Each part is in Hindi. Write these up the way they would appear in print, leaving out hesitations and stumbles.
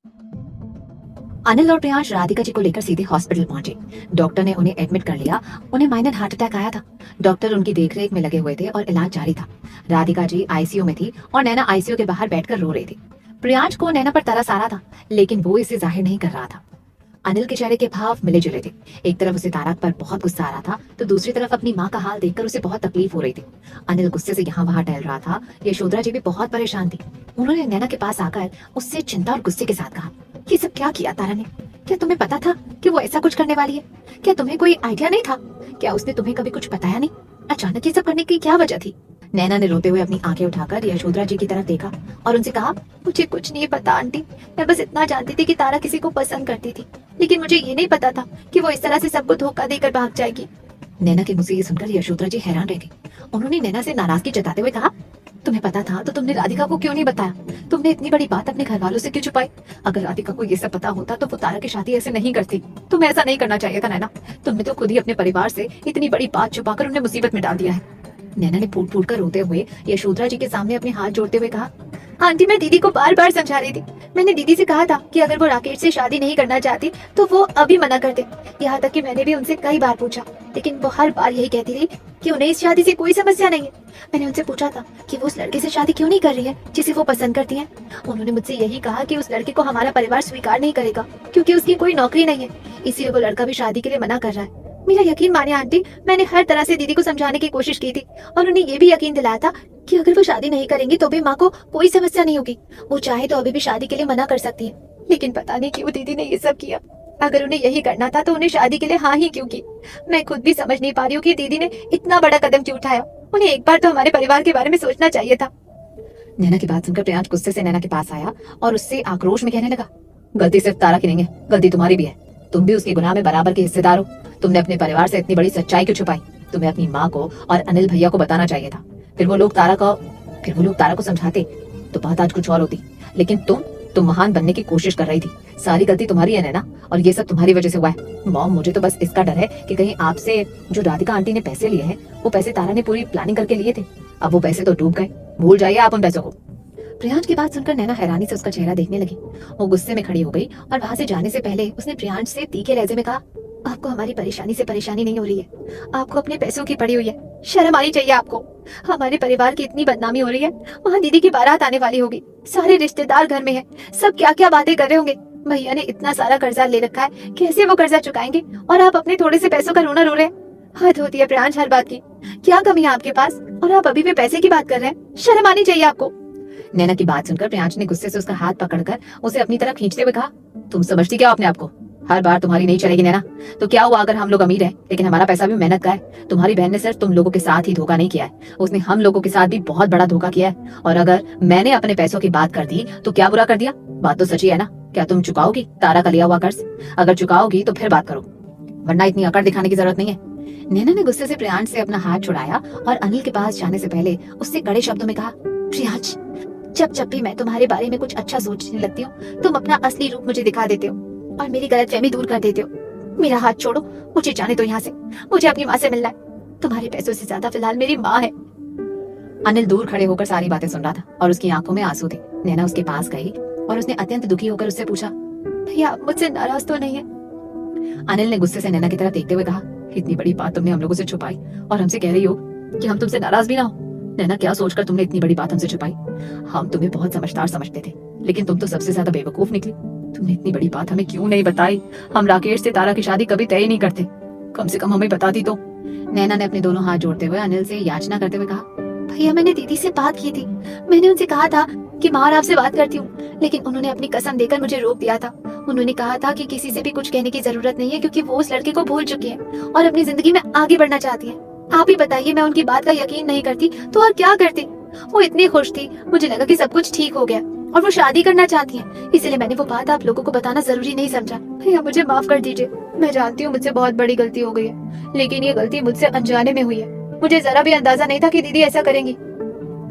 अनिल और प्रियांश राधिका जी को लेकर सीधे हॉस्पिटल पहुंचे। डॉक्टर ने उन्हें एडमिट कर लिया। उन्हें माइनर हार्ट अटैक आया था। डॉक्टर उनकी देखरेख में लगे हुए थे और इलाज जारी था। राधिका जी आईसीयू में थी और नैना आईसीयू के बाहर बैठकर रो रही थी। प्रियांश को नैना पर तरस आ रहा था, लेकिन वो इसे जाहिर नहीं कर रहा था। अनिल के चेहरे के भाव मिले जुले थे। एक तरफ उसे तारा पर बहुत गुस्सा आ रहा था, तो दूसरी तरफ अपनी माँ का हाल देखकर उसे बहुत तकलीफ हो रही थी। अनिल गुस्से से यहाँ वहाँ टहल रहा था। यशोधरा जी भी बहुत परेशान थी। उन्होंने नैना के पास आकर उससे चिंता और गुस्से के साथ कहा, ये सब क्या किया तारा ने? क्या तुम्हें पता था कि वो ऐसा कुछ करने वाली है? क्या तुम्हें कोई आइडिया नहीं था? क्या उसने तुम्हें कभी कुछ बताया नहीं? अचानक ये सब करने की क्या वजह थी? नैना ने रोते हुए अपनी आंखें उठाकर यशोधरा जी की तरफ देखा और उनसे कहा, मुझे कुछ नहीं पता आंटी। मैं बस इतना जानती थी कि तारा किसी को पसंद करती थी, लेकिन मुझे ये नहीं पता था कि वो इस तरह से सबको धोखा देकर भाग जाएगी। नैना के मुंह से ये सुनकर यशोधरा जी हैरान रह गई। उन्होंने नैना से नाराजगी जताते हुए कहा, तुम्हें पता था तो तुमने राधिका को क्यों नहीं बताया? तुमने इतनी बड़ी बात अपने घर वालों से क्यों छुपाई? अगर राधिका को ये सब पता होता तो वो तारा की शादी ऐसे नहीं करती। तुम्हें ऐसा नहीं करना चाहिए था नैना। तुमने तो खुद ही अपने परिवार से इतनी बड़ी बात छुपाकर उन्हें मुसीबत में डाल दिया है। नैना ने फूट फूट कर रोते हुए यशोधरा जी के सामने अपने हाथ जोड़ते हुए कहा, आंटी मैं दीदी को बार बार समझा रही थी। मैंने दीदी से कहा था कि अगर वो राकेश से शादी नहीं करना चाहती तो वो अभी मना कर दे। यहाँ तक कि मैंने भी उनसे कई बार पूछा, लेकिन वो हर बार यही कहती रही कि उन्हें इस शादी से कोई समस्या नहीं है। मैंने उनसे पूछा था कि वो उस लड़के से शादी क्यों नहीं कर रही है जिसे वो पसंद करती है। उन्होंने मुझसे यही कहा कि उस लड़के को हमारा परिवार स्वीकार नहीं करेगा क्योंकि उसकी कोई नौकरी नहीं है, इसलिए वो लड़का भी शादी के लिए मना कर रहा है। मेरा यकीन माने आंटी, मैंने हर तरह से दीदी को समझाने की कोशिश की थी और उन्हें ये भी यकीन दिलाया था कि अगर वो शादी नहीं करेंगी तो भी माँ को कोई समस्या नहीं होगी। वो चाहे तो अभी भी शादी के लिए मना कर सकती है, लेकिन पता नहीं क्यों दीदी ने ये सब किया। अगर उन्हें यही करना था तो उन्हें शादी के लिए हाँ ही क्यों की? मैं खुद भी समझ नहीं पा रही हूँ कि दीदी ने इतना बड़ा कदम क्यों उठाया। उन्हें एक बार तो हमारे परिवार के बारे में सोचना चाहिए था। नैना की बात सुनकर प्रियांश गुस्से से नैना के पास आया और उससे आक्रोश में कहने लगा, गलती सिर्फ तारा की नहीं है, गलती तुम्हारी भी है। तुम भी उसके गुनाह में बराबर के हिस्सेदार हो। तुमने अपने परिवार से इतनी बड़ी सच्चाई क्यों छुपाई? तुम्हें अपनी माँ को और अनिल भैया को बताना चाहिए था। फिर वो लोग तारा को समझाते तो बात आज कुछ और होती। लेकिन तुम महान बनने की कोशिश कर रही थी। सारी गलती तुम्हारी है नैना, और ये सब तुम्हारी वजह से हुआ है। मॉम, मुझे तो बस इसका डर है कि कहीं आपसे जो राधिका आंटी ने पैसे लिए हैं, वो पैसे तारा ने पूरी प्लानिंग करके लिए थे। अब वो पैसे तो डूब गए, भूल जाइए आप उन पैसों को। प्रियांश की बात सुनकर नैना हैरानी से उसका चेहरा देखने लगी। वो गुस्से में खड़ी हो गई और वहां से जाने से पहले उसने प्रियांश से तीखे लहजे में कहा, आपको हमारी परेशानी से परेशानी नहीं हो रही है, आपको अपने पैसों की पड़ी हुई है। शर्म आनी चाहिए आपको। हमारे परिवार की इतनी बदनामी हो रही है, वहाँ दीदी की बारात आने वाली होगी, सारे रिश्तेदार घर में हैं, सब क्या क्या बातें कर रहे होंगे। भैया ने इतना सारा कर्जा ले रखा है, कैसे वो कर्जा चुकाएंगे? और आप अपने थोड़े से पैसों का रोना रो रहे हैं। हद होती है प्रियांश हर बात की। क्या कमी है आपके पास और आप अभी भी पैसे की बात कर रहे हैं? शर्म आनी चाहिए आपको। नैना की बात सुनकर प्रियांश ने गुस्से से उसका हाथ पकड़कर उसे अपनी तरफ खींचते हुए कहा, तुम समझती क्या अपने आप को? हर बार तुम्हारी नहीं चलेगी नैना। तो क्या हुआ अगर हम लोग अमीर हैं, लेकिन हमारा पैसा भी मेहनत का है? तुम्हारी बहन ने सिर्फ तुम लोगों के साथ ही धोखा नहीं किया है, उसने हम लोगों के साथ भी बहुत बड़ा धोखा किया है। और अगर मैंने अपने पैसों की बात कर दी तो क्या बुरा कर दिया? बात तो सच्ची है ना। क्या तुम चुकाओगी तारा का लिया हुआ कर्ज? अगर चुकाओगी तो फिर बात करो, वरना इतनी अकड़ दिखाने की जरूरत नहीं है। नैना ने गुस्से से प्रियांश से अपना हाथ छुड़ाया और अनिल के पास जाने से पहले उससे कड़े शब्दों में कहा, प्रियांश, जब भी मैं तुम्हारे बारे में कुछ अच्छा सोचने लगती हूँ, तुम अपना असली रूप मुझे दिखा देते हो और मेरी गलतफहमी दूर कर देते हो। मेरा हाथ छोड़ो, मुझे जाने दो यहाँ से। मुझे अपनी माँ से मिलना है। तुम्हारे पैसों से ज्यादा फिलहाल मेरी माँ है। अनिल दूर खड़े होकर सारी बातें सुन रहा था और उसकी आंखों में आंसू थे। नैना उसके पास गई और उसने अत्यंत दुखी होकर उससे पूछा, भैया आप मुझसे नाराज तो नहीं है? अनिल ने गुस्से से नैना की तरफ देखते हुए कहा, इतनी बड़ी बात तुमने हम लोगों से छुपाई और हमसे कह रही हो कि हम तुमसे नाराज भी ना हो? नैना, क्या सोचकर तुमने इतनी बड़ी बात हमसे छुपाई? हम तुम्हें बहुत समझदार समझते थे, लेकिन तुम तो सबसे ज्यादा बेवकूफ निकली। तुमने इतनी बड़ी बात हमें क्यों नहीं बताई? हम राकेश से तारा की शादी कभी तय ही नहीं करते, कम से कम हमें बताती तो। नैना ने अपने दोनों हाथ जोड़ते हुए अनिल से याचना करते हुए कहा, भैया मैंने दीदी से बात की थी। मैंने उनसे कहा था कि माँ और आपसे बात करती हूँ, लेकिन उन्होंने अपनी कसम देकर मुझे रोक दिया था। उन्होंने कहा था कि किसी से भी कुछ कहने की जरूरत नहीं है क्योंकि वो उस लड़के को भूल चुकी है और अपनी जिंदगी में आगे बढ़ना चाहती है। आप ही बताइए, मैं उनकी बात का यकीन नहीं करती तो और क्या करती? वो इतनी खुश थी, मुझे लगा कि सब कुछ ठीक हो गया और वो शादी करना चाहती है, इसलिए मैंने वो बात आप लोगों को बताना जरूरी नहीं समझा। भैया मुझे माफ कर दीजिए। मैं जानती हूँ मुझसे बहुत बड़ी गलती हो गई है, लेकिन ये गलती मुझसे अनजाने में हुई है। मुझे जरा भी अंदाजा नहीं था कि दीदी ऐसा करेंगी।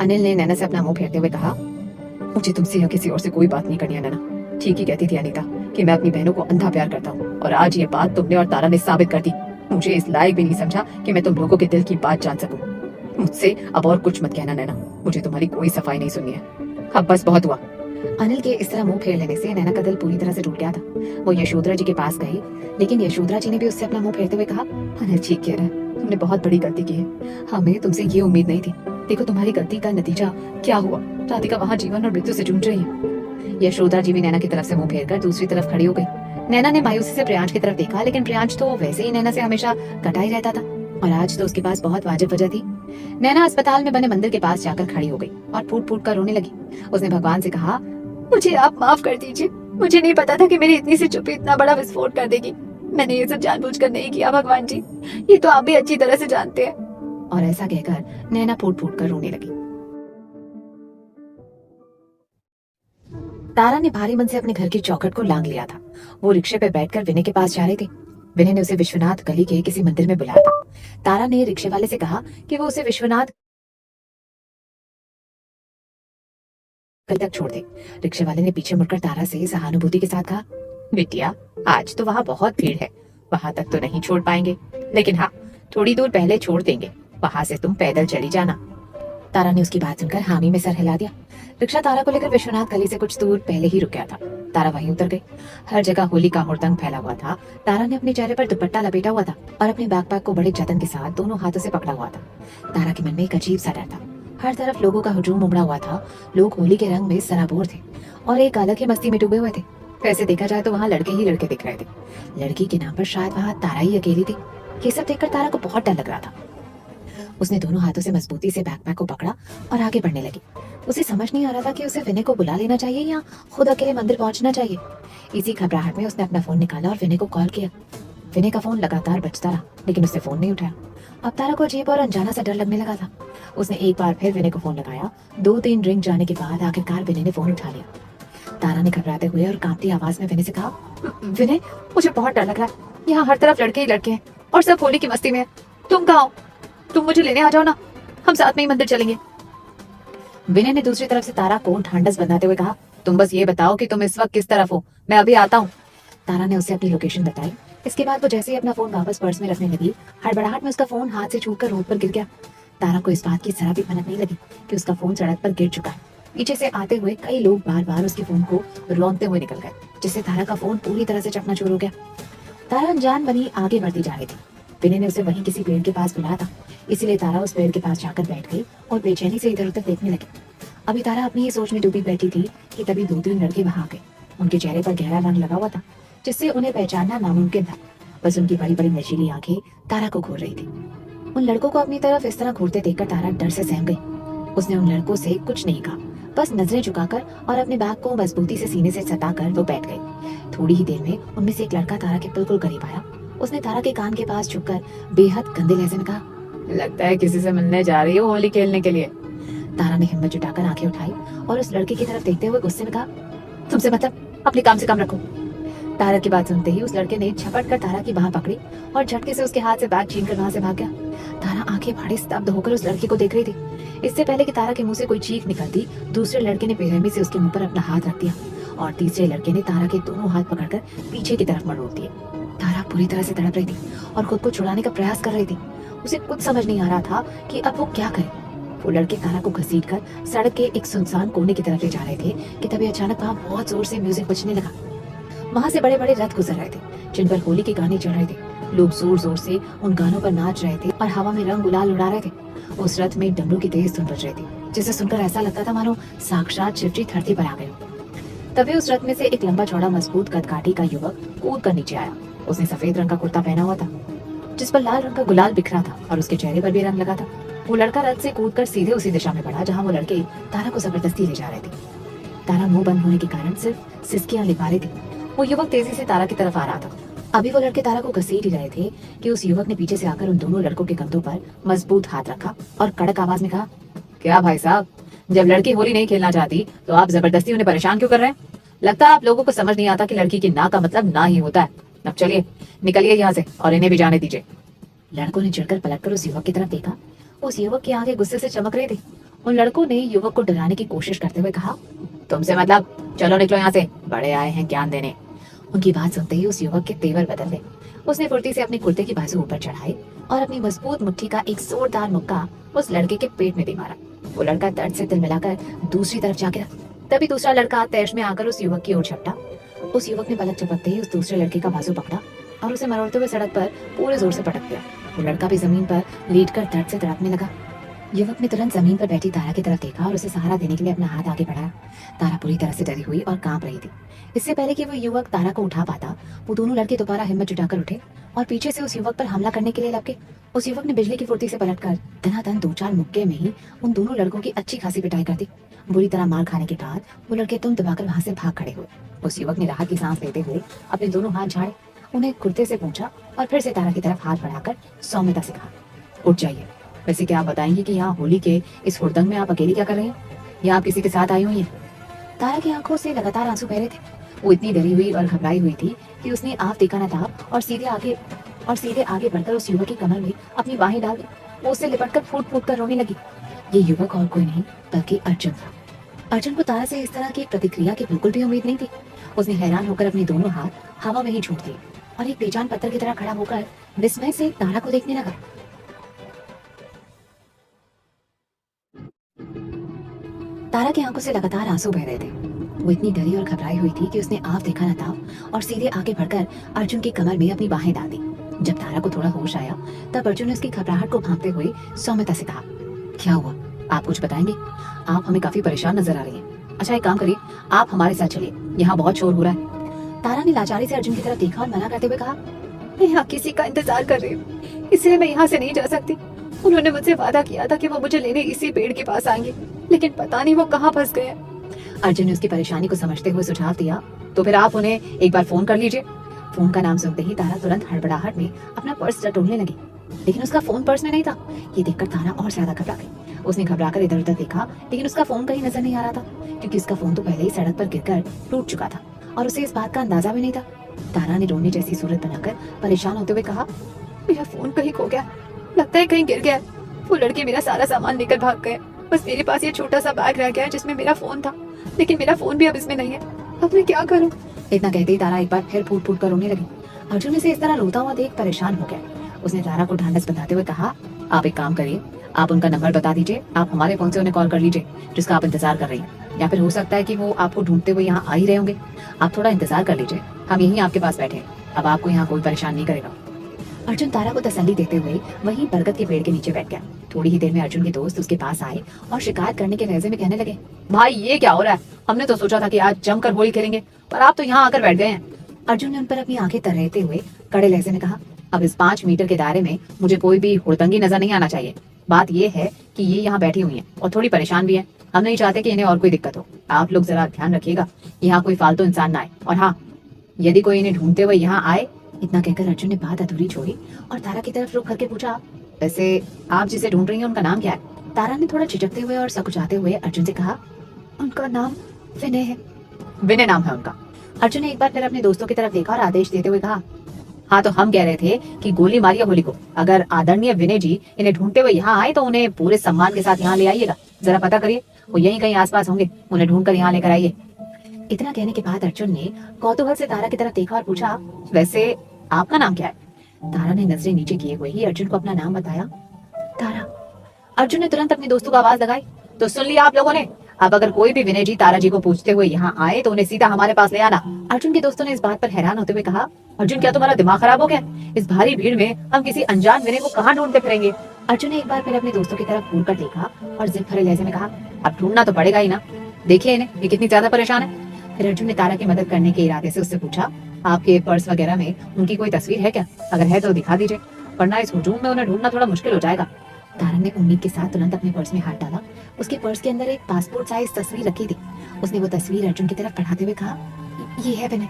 अनिल ने नैना से अपना मुंह फेरते हुए कहा, मुझे तुमसे या किसी और से कोई बात नहीं करनी है नैना। ठीक ही कहती थी अनीता कि मैं अपनी बहनों को अंधा प्यार करता हूँ, और आज ये बात तुमने और तारा ने साबित कर दी। मुझे इस लायक भी नहीं समझा कि मैं तुम लोगों के दिल की बात जान सकूं। मुझसे अब और कुछ मत कहना नैना, मुझे तुम्हारी कोई सफाई नहीं सुननी है। अब बस बहुत हुआ। अनिल के इस तरह मुंह फेर लेने से नैना का दिल पूरी तरह से टूट गया था। वो यशोधरा जी के पास गई, लेकिन यशोधरा जी ने भी उससे अपना मुंह फेरते हुए कहा, अनिल ठीक कह रहा है, तुमने बहुत बड़ी गलती की है। हमें तुमसे ये उम्मीद नहीं थी। देखो तुम्हारी गलती का नतीजा क्या हुआ। राधिका वहाँ जीवन और मृत्यु से जूझ रही है। यशोधरा जी भी नैना की तरफ से मुंह फेर कर दूसरी तरफ खड़ी हो गई। नैना ने मायूसी से प्रियांश की तरफ देखा, लेकिन प्रियांश तो वैसे ही नैना से हमेशा कटा ही रहता था और आज तो उसके पास बहुत वाजिब वजह थी। नैना अस्पताल में बने मंदिर के पास जाकर खड़ी हो गई और फूट फूट कर रोने लगी। उसने भगवान से कहा, मुझे आप माफ कर दीजिए। मुझे नहीं पता था कि मेरी इतनी सी चुप्पी इतना बड़ा विस्फोट कर देगी। मैंने ये सब जानबूझकर नहीं किया भगवान जी, ये तो आप भी अच्छी तरह से जानते हैं। और ऐसा कहकर नैना फूट फूट कर रोने लगी। तारा ने भारी मन से अपने घर की चौखट को लांग लिया था। वो रिक्शे पे बैठकर विनय के पास जा रहे थे। विनय ने उसे विश्वनाथ गली के किसी मंदिर में बुलाया था। तारा ने रिक्शे वाले से कहा कि वो उसे विश्वनाथ गली तक छोड़ दे। रिक्शे वाले ने पीछे मुड़कर तारा से सहानुभूति के साथ कहा, बिटिया आज तो वहाँ बहुत भीड़ है, वहां तक तो नहीं छोड़ पाएंगे, लेकिन हाँ थोड़ी दूर पहले छोड़ देंगे, वहां से तुम पैदल चली जाना। तारा ने उसकी बात सुनकर हामी में सर हिला दिया। रिक्शा तारा को लेकर विश्वनाथ गली से कुछ दूर पहले ही रुक गया था। तारा वहीं उतर गई। हर जगह होली का हुड़दंग फैला हुआ था। तारा ने अपने चेहरे पर दुपट्टा लपेटा हुआ था और अपने बैकपैक को बड़े जतन के साथ दोनों हाथों से पकड़ा हुआ था। तारा के मन में एक अजीब सा डर था। हर तरफ लोगों का हुजूम उमड़ा हुआ था। लोग होली के रंग में सराबोर थे और एक अलग ही मस्ती में डूबे हुए थे। वैसे देखा जाए तो वहाँ लड़के ही लड़के दिख रहे थे। लड़की के नाम पर शायद वहाँ तारा ही अकेली थी। ये सब देखकर तारा को बहुत डर लग रहा था। उसने दोनों हाथों से मजबूती से बैकपैक को पकड़ा और आगे बढ़ने लगी। उसे समझ नहीं आ रहा था कि उसे विनय को बुला लेना चाहिए या खुद अकेले मंदिर पहुंचना चाहिए। इसी घबराहट में उसने अपना फोन निकाला और विनय को कॉल किया। विनय का फोन लगातार बजता रहा, लेकिन उसने फोन नहीं उठाया। अब तारा को अजीब और अनजाना सा डर लगने लगा था। उसने एक बार फिर विनय को फोन लगाया। 2-3 रिंग जाने के बाद आखिरकार विनय ने फोन उठा लिया। तारा ने घबराते हुए और कांपती आवाज में विनय से कहा, विनय मुझे बहुत डर लग रहा है। यहाँ हर तरफ लड़के ही लड़के हैं और सब होली की मस्ती में है। तुम कहाँ हो? तुम मुझे लेने आ जाओ ना, हम साथ में ही मंदिर चलेंगे। विनय ने दूसरी तरफ से तारा को ढांढस बंधाते हुए कहा, तुम बस ये बताओ कि तुम इस वक्त किस तरफ हो, मैं अभी आता हूँ। तारा ने उसे अपनी लोकेशन बताई। इसके बाद वो जैसे ही अपना फोन वापस पर्स में रखने लगी, हड़बड़ाहट में उसका फोन हाथ से छूटकर रोड पर गिर गया। तारा को इस बात की जरा भी भनक नहीं लगी कि उसका फोन सड़क पर गिर चुका है। पीछे से आते हुए कई लोग बार बार उसके फोन को रौंदते हुए निकल गए, जिससे तारा का फोन पूरी तरह से चकनाचूर हो गया। तारा अनजान बनी आगे बढ़ती जा रही थी। विनय ने उसे वहीं किसी पेड़ के पास बुलाया था, इसीलिए तारा उस पेड़ के पास जाकर बैठ गई और बेचैनी से इधर उधर देखने लगी। अभी तारा अपनी ही सोच में डूबी बैठी थी कि तभी 2-3 लड़के वहां आ गए। उनके चेहरे पर गहरा रंग लगा हुआ था, जिससे उन्हें पहचानना नामुमकिन था। बस उनकी बड़ी बड़ी नशीली आंखें तारा को घूर रही थी। उन लड़कों को अपनी तरफ इस तरह घूरते देखकर तारा डर से सहम गई। उसने उन लड़कों से कुछ नहीं कहा, बस नजरें झुकाकर और अपने बैग को मजबूती से सीने से सटाकर वो बैठ गई। थोड़ी ही देर में उनमें से एक लड़का तारा के बिल्कुल करीब आया। उसने तारा के कान के पास झुककर बेहद गंदे लहजे में कहा, लगता है किसी से मिलने जा रही हो होली खेलने के लिए। तारा ने हिम्मत जुटाकर आंखें उठाई और उस लड़के की तरफ देखते हुए गुस्से में कहा, तुमसे मतलब अपने काम से काम रखो। तारा की बात सुनते ही उस लड़के ने झपट कर तारा की बाह पकड़ी और झटके से उसके हाथ से बैग छीनकर वहां से भाग गया। तारा आंखें फाड़े स्तब्ध होकर उस लड़के को देख रही थी। इससे पहले कि तारा के मुंह से कोई चीख निकलती, दूसरे लड़के ने बेरहमी से उसके मुंह पर अपना हाथ रख दिया और तीसरे लड़के ने तारा के दोनों हाथ पकड़कर पीछे की तरफ मरोड़ दिए। तारा पूरी तरह से तड़प रही थी और खुद को छुड़ाने का प्रयास कर रही थी। उसे कुछ समझ नहीं आ रहा था कि अब वो क्या करे। वो लड़के तारा को घसीटकर सड़क के एक सुनसान कोने की तरफ ले जा रहे थे कि तभी अचानक वहाँ बहुत जोर से म्यूजिक बजने लगा। वहां से बड़े बड़े रथ गुजर रहे थे, जिन पर होली के गाने चल रहे थे। लोग जोर जोर से उन गानों पर नाच रहे थे और हवा में रंग गुलाल उड़ा रहे थे। उस रथ में डमरू की तेज धुन बज रही थी, जिसे सुनकर ऐसा लगता था मानो साक्षात शिवजी धरती पर आ गए। तभी उस रथ में से एक लंबा चौड़ा मजबूत कदकाठी का युवक कूद कर नीचे आया। उसने सफेद रंग का कुर्ता पहना हुआ था, जिस पर लाल रंग का गुलाल बिखरा था और उसके चेहरे पर भी रंग लगा था। वो लड़का रथ से कूदकर सीधे उसी दिशा में बढ़ा जहाँ वो लड़के तारा को जबरदस्ती ले जा रहे थे। तारा मुंह बंद होने के कारण सिर्फ सिसकियां ले पा रही थी। वो युवक तेजी से तारा की तरफ आ रहा था। अभी वो लड़के तारा को घसीट ही रहे थे कि उस युवक ने पीछे से आकर उन दोनों लड़कों के कंधों पर मजबूत हाथ रखा और कड़क आवाज में कहा, क्या भाई साहब, जब लड़की होली नहीं खेलना चाहती तो आप जबरदस्ती उन्हें परेशान क्यों कर रहे हैं? लगता है आप लोगों को समझ नहीं आता कि लड़की की ना का मतलब ना ही होता है। अब चलिए निकलिए यहाँ से और इन्हें भी जाने दीजिए। लड़कों ने चिढ़कर पलटकर उस युवक की तरफ देखा। उस युवक की आंखें गुस्से से चमक रही थी। उन लड़कों ने युवक को डराने की कोशिश करते हुए कहा, तुमसे मतलब, चलो निकलो यहाँ से, बड़े आए हैं ज्ञान देने। उनकी बात सुनते ही उस युवक के तेवर बदल गए। उसने फुर्ती से अपने कुर्ते की बाजू ऊपर चढ़ाई और अपनी मजबूत मुट्ठी का एक जोरदार मुक्का उस लड़के के पेट में दे मारा। वो लड़का दर्द से तिलमिलाकर दूसरी तरफ जा गिरा। तभी दूसरा लड़का तैश में आकर उस युवक की ओर झपटा। उस युवक ने पलक झपकते ही उस दूसरे लड़के का बाजू पकड़ा और उसे मरोड़ते हुए सड़क पर पूरे जोर से पटक दिया। वो लड़का भी जमीन पर लेटकर दर्द से तड़पने लगा। युवक ने तुरंत जमीन पर बैठी तारा की तरफ देखा और उसे सहारा देने के लिए अपना हाथ आगे बढ़ाया। तारा पूरी तरह से डरी हुई और कांप रही थी। इससे पहले कि वो युवक तारा को उठा पाता, वो दोनों लड़के दोबारा हिम्मत जुटाकर उठे और पीछे से उस युवक पर हमला करने के लिए लग गए। उस युवक ने बिजली की फुर्ती से पलटकर धनाधन 2-4 मुक्के में ही उन दोनों लड़कों की अच्छी खासी पिटाई कर दी। बुरी तरह मार खाने के बाद वो लड़के तुम दबाकर वहां से भाग खड़े हुए। उस युवक ने राहत की सांस लेते हुए अपने दोनों हाथ झाड़े, उन्हें कुर्ते से पूछा और फिर से तारा की तरफ हाथ बढ़ाकर सौम्यता से कहा, उठ जाइए। वैसे क्या आप बताएंगे कि यहाँ होली के इस हुड़दंग में आप अकेली क्या कर रही हैं, या आप किसी के साथ आई हुई हैं? तारा की आंखों से लगातार आंसू बह रहे थे। वो इतनी डरी हुई और घबराई हुई थी कि उसने आप देखा न था और सीधे आगे बढ़कर उस युवक की कमर में अपनी बाहें डाल दी। वो उससे लिपटकर फूट फूट कर रोने लगी। ये युवक और कोई नहीं बल्कि अर्जुन था। अर्जुन को तारा से इस तरह की प्रतिक्रिया की बिल्कुल भी उम्मीद नहीं थी। उसने हैरान होकर अपने दोनों हाथ हवा में ही छूट दिए और एक बेजान पत्थर की तरह खड़ा होकर विस्मय से तारा को देखने लगा। तारा की आंखों से लगातार आंसू बह रहे थे। वो इतनी डरी और घबराई हुई थी कि उसने आप देखा न था और सीधे आगे बढ़कर अर्जुन की कमर में अपनी बाहें डाल दी। जब तारा को थोड़ा होश आया तब अर्जुन ने उसकी घबराहट को भांपते हुए सौम्यता से कहा, क्या हुआ, आप कुछ बताएंगे? आप हमें काफी परेशान नजर आ रही हैं। अच्छा एक काम करिए, आप हमारे साथ चलिए, यहाँ बहुत शोर हो रहा है। तारा ने लाचारी से अर्जुन की तरफ देखा और मना करते हुए कहा, मैं यहाँ किसी का इंतजार कर रही हूँ, इसलिए मैं यहाँ से नहीं जा सकती। उन्होंने मुझसे वादा किया था कि वो मुझे लेने इसी पेड़ के पास आएंगे, लेकिन पता नहीं वो कहाँ फंस गए। अर्जुन ने उसकी परेशानी को समझते हुए सुझाव दिया, तो फिर आप उन्हें एक बार फोन कर लीजिए। फोन का नाम सुनते ही तारा तुरंत हड़बड़ाहट में अपना पर्स टटोलने लगी, लेकिन उसका फोन पर्स में नहीं था। ये देखकर तारा और ज्यादा घबरा गई। उसने घबराकर इधर उधर देखा, लेकिन उसका फोन कहीं नजर नहीं आ रहा था, क्योंकि उसका फोन तो पहले ही सड़क पर गिरकर टूट चुका था और उसे इस बात का अंदाजा भी नहीं था। तारा ने रोने जैसी सूरत बनाकर परेशान होते हुए कहा, मेरा फोन कहीं खो गया, लगता है कहीं गिर गया। वो लड़के मेरा सारा सामान लेकर भाग गए, बस मेरे पास ये छोटा सा बैग रह गया है जिसमें मेरा फोन था, लेकिन मेरा फोन भी अब इसमें नहीं है। अब मैं क्या करूं? इतना कहते ही तारा एक बार फिर फूट फूट कर रोने लगी। अर्जुन इसे इस तरह रोता हुआ देख परेशान हो गया। उसने तारा को ढांढस बंधाते हुए कहा, आप एक काम करिए, आप उनका नंबर बता दीजिए, आप हमारे फोन से उन्हें कॉल कर लीजिए जिसका आप इंतजार कर रही हैं, या फिर हो सकता है कि वो आपको ढूंढते हुए यहाँ आ ही रहे होंगे। आप थोड़ा इंतजार कर लीजिए, हम यहीं आपके पास बैठे हैं, अब आपको यहाँ कोई परेशान नहीं करेगा। अर्जुन तारा को तसल्ली देते हुए वहीं बरगद के पेड़ के नीचे बैठ गया। थोड़ी ही देर में अर्जुन के दोस्त उसके पास आए और शिकायत करने के लहजे में कहने लगे, भाई ये क्या हो रहा है? हमने तो सोचा था कि आज जमकर होली खेलेंगे, पर आप तो यहाँ आकर बैठ गए हैं। अर्जुन ने उन पर अपनी आंखें तरहेते हुए कड़े लहजे में कहा, अब इस 5 मीटर के दायरे में मुझे कोई भी हुड़दंगी नजर नहीं आना चाहिए। बात ये है कि ये यहाँ बैठी हुई है और थोड़ी परेशान भी है। हम नहीं चाहते कि इन्हें और कोई दिक्कत हो। आप लोग जरा ध्यान रखिएगा, यहाँ कोई फालतू इंसान ना आए, और हाँ, यदि कोई इन्हें ढूंढते हुए यहाँ आए। इतना कहकर अर्जुन ने बात अधूरी छोड़ी और तारा की तरफ रुख करके पूछा, वैसे आप जिसे ढूंढ रही हैं उनका नाम क्या है? तारा ने थोड़ा झिझकते हुए और सकुचाते हुए अर्जुन से कहा, उनका नाम विनय है। विनय नाम है उनका? अर्जुन ने एक बार फिर अपने दोस्तों की तरफ देखा और आदेश देते हुए कहा, हाँ तो हम कह रहे थे कि गोली मारिए होली को। अगर आदरणीय विनय जी इन्हें ढूंढते हुए यहाँ आए तो उन्हें पूरे सम्मान के साथ यहाँ ले आइएगा। जरा पता करिए, वो यहीं कहीं आसपास होंगे, उन्हें ढूंढ कर यहाँ लेकर आइए। इतना कहने के बाद अर्जुन ने कौतूहल से तारा की तरफ देखा और पूछा, वैसे आपका नाम क्या है? तारा ने नजरें नीचे किए हुए ही अर्जुन को अपना नाम बताया, तारा। अर्जुन ने तुरंत अपने दोस्तों को आवाज लगाई, तो सुन लिया आप लोगों ने, अब अगर कोई भी विनय जी तारा जी को पूछते हुए यहाँ आए तो उन्हें सीधा हमारे पास ले आना। अर्जुन के दोस्तों ने इस बात पर हैरान होते हुए कहा, अर्जुन क्या तुम्हारा दिमाग खराब हो गया? इस भारी भीड़ में हम किसी अनजान विनय को कहाँ ढूंढते फिरेंगे? अर्जुन ने एक बार फिर अपने दोस्तों की तरफ घूर कर देखा और जिद भरे लहजे में कहा, अब ढूंढना तो पड़ेगा ही ना, देखिए इन्हें, ये कितनी ज्यादा परेशान है। फिर अर्जुन ने तारा की मदद करने के इरादे से उससे पूछा, आपके पर्स वगैरह में उनकी कोई तस्वीर है क्या? अगर है तो दिखा दीजिए, वरना इस हुजूम में उन्हें ढूंढना थोड़ा मुश्किल हो जाएगा। तारा ने उम्मीद के साथ तुरंत अपने पर्स में हाथ डाला। उसके पर्स के अंदर एक पासपोर्ट साइज तस्वीर रखी थी। उसने वो तस्वीर अर्जुन की तरफ बढ़ाते हुए कहा, ये है विनय।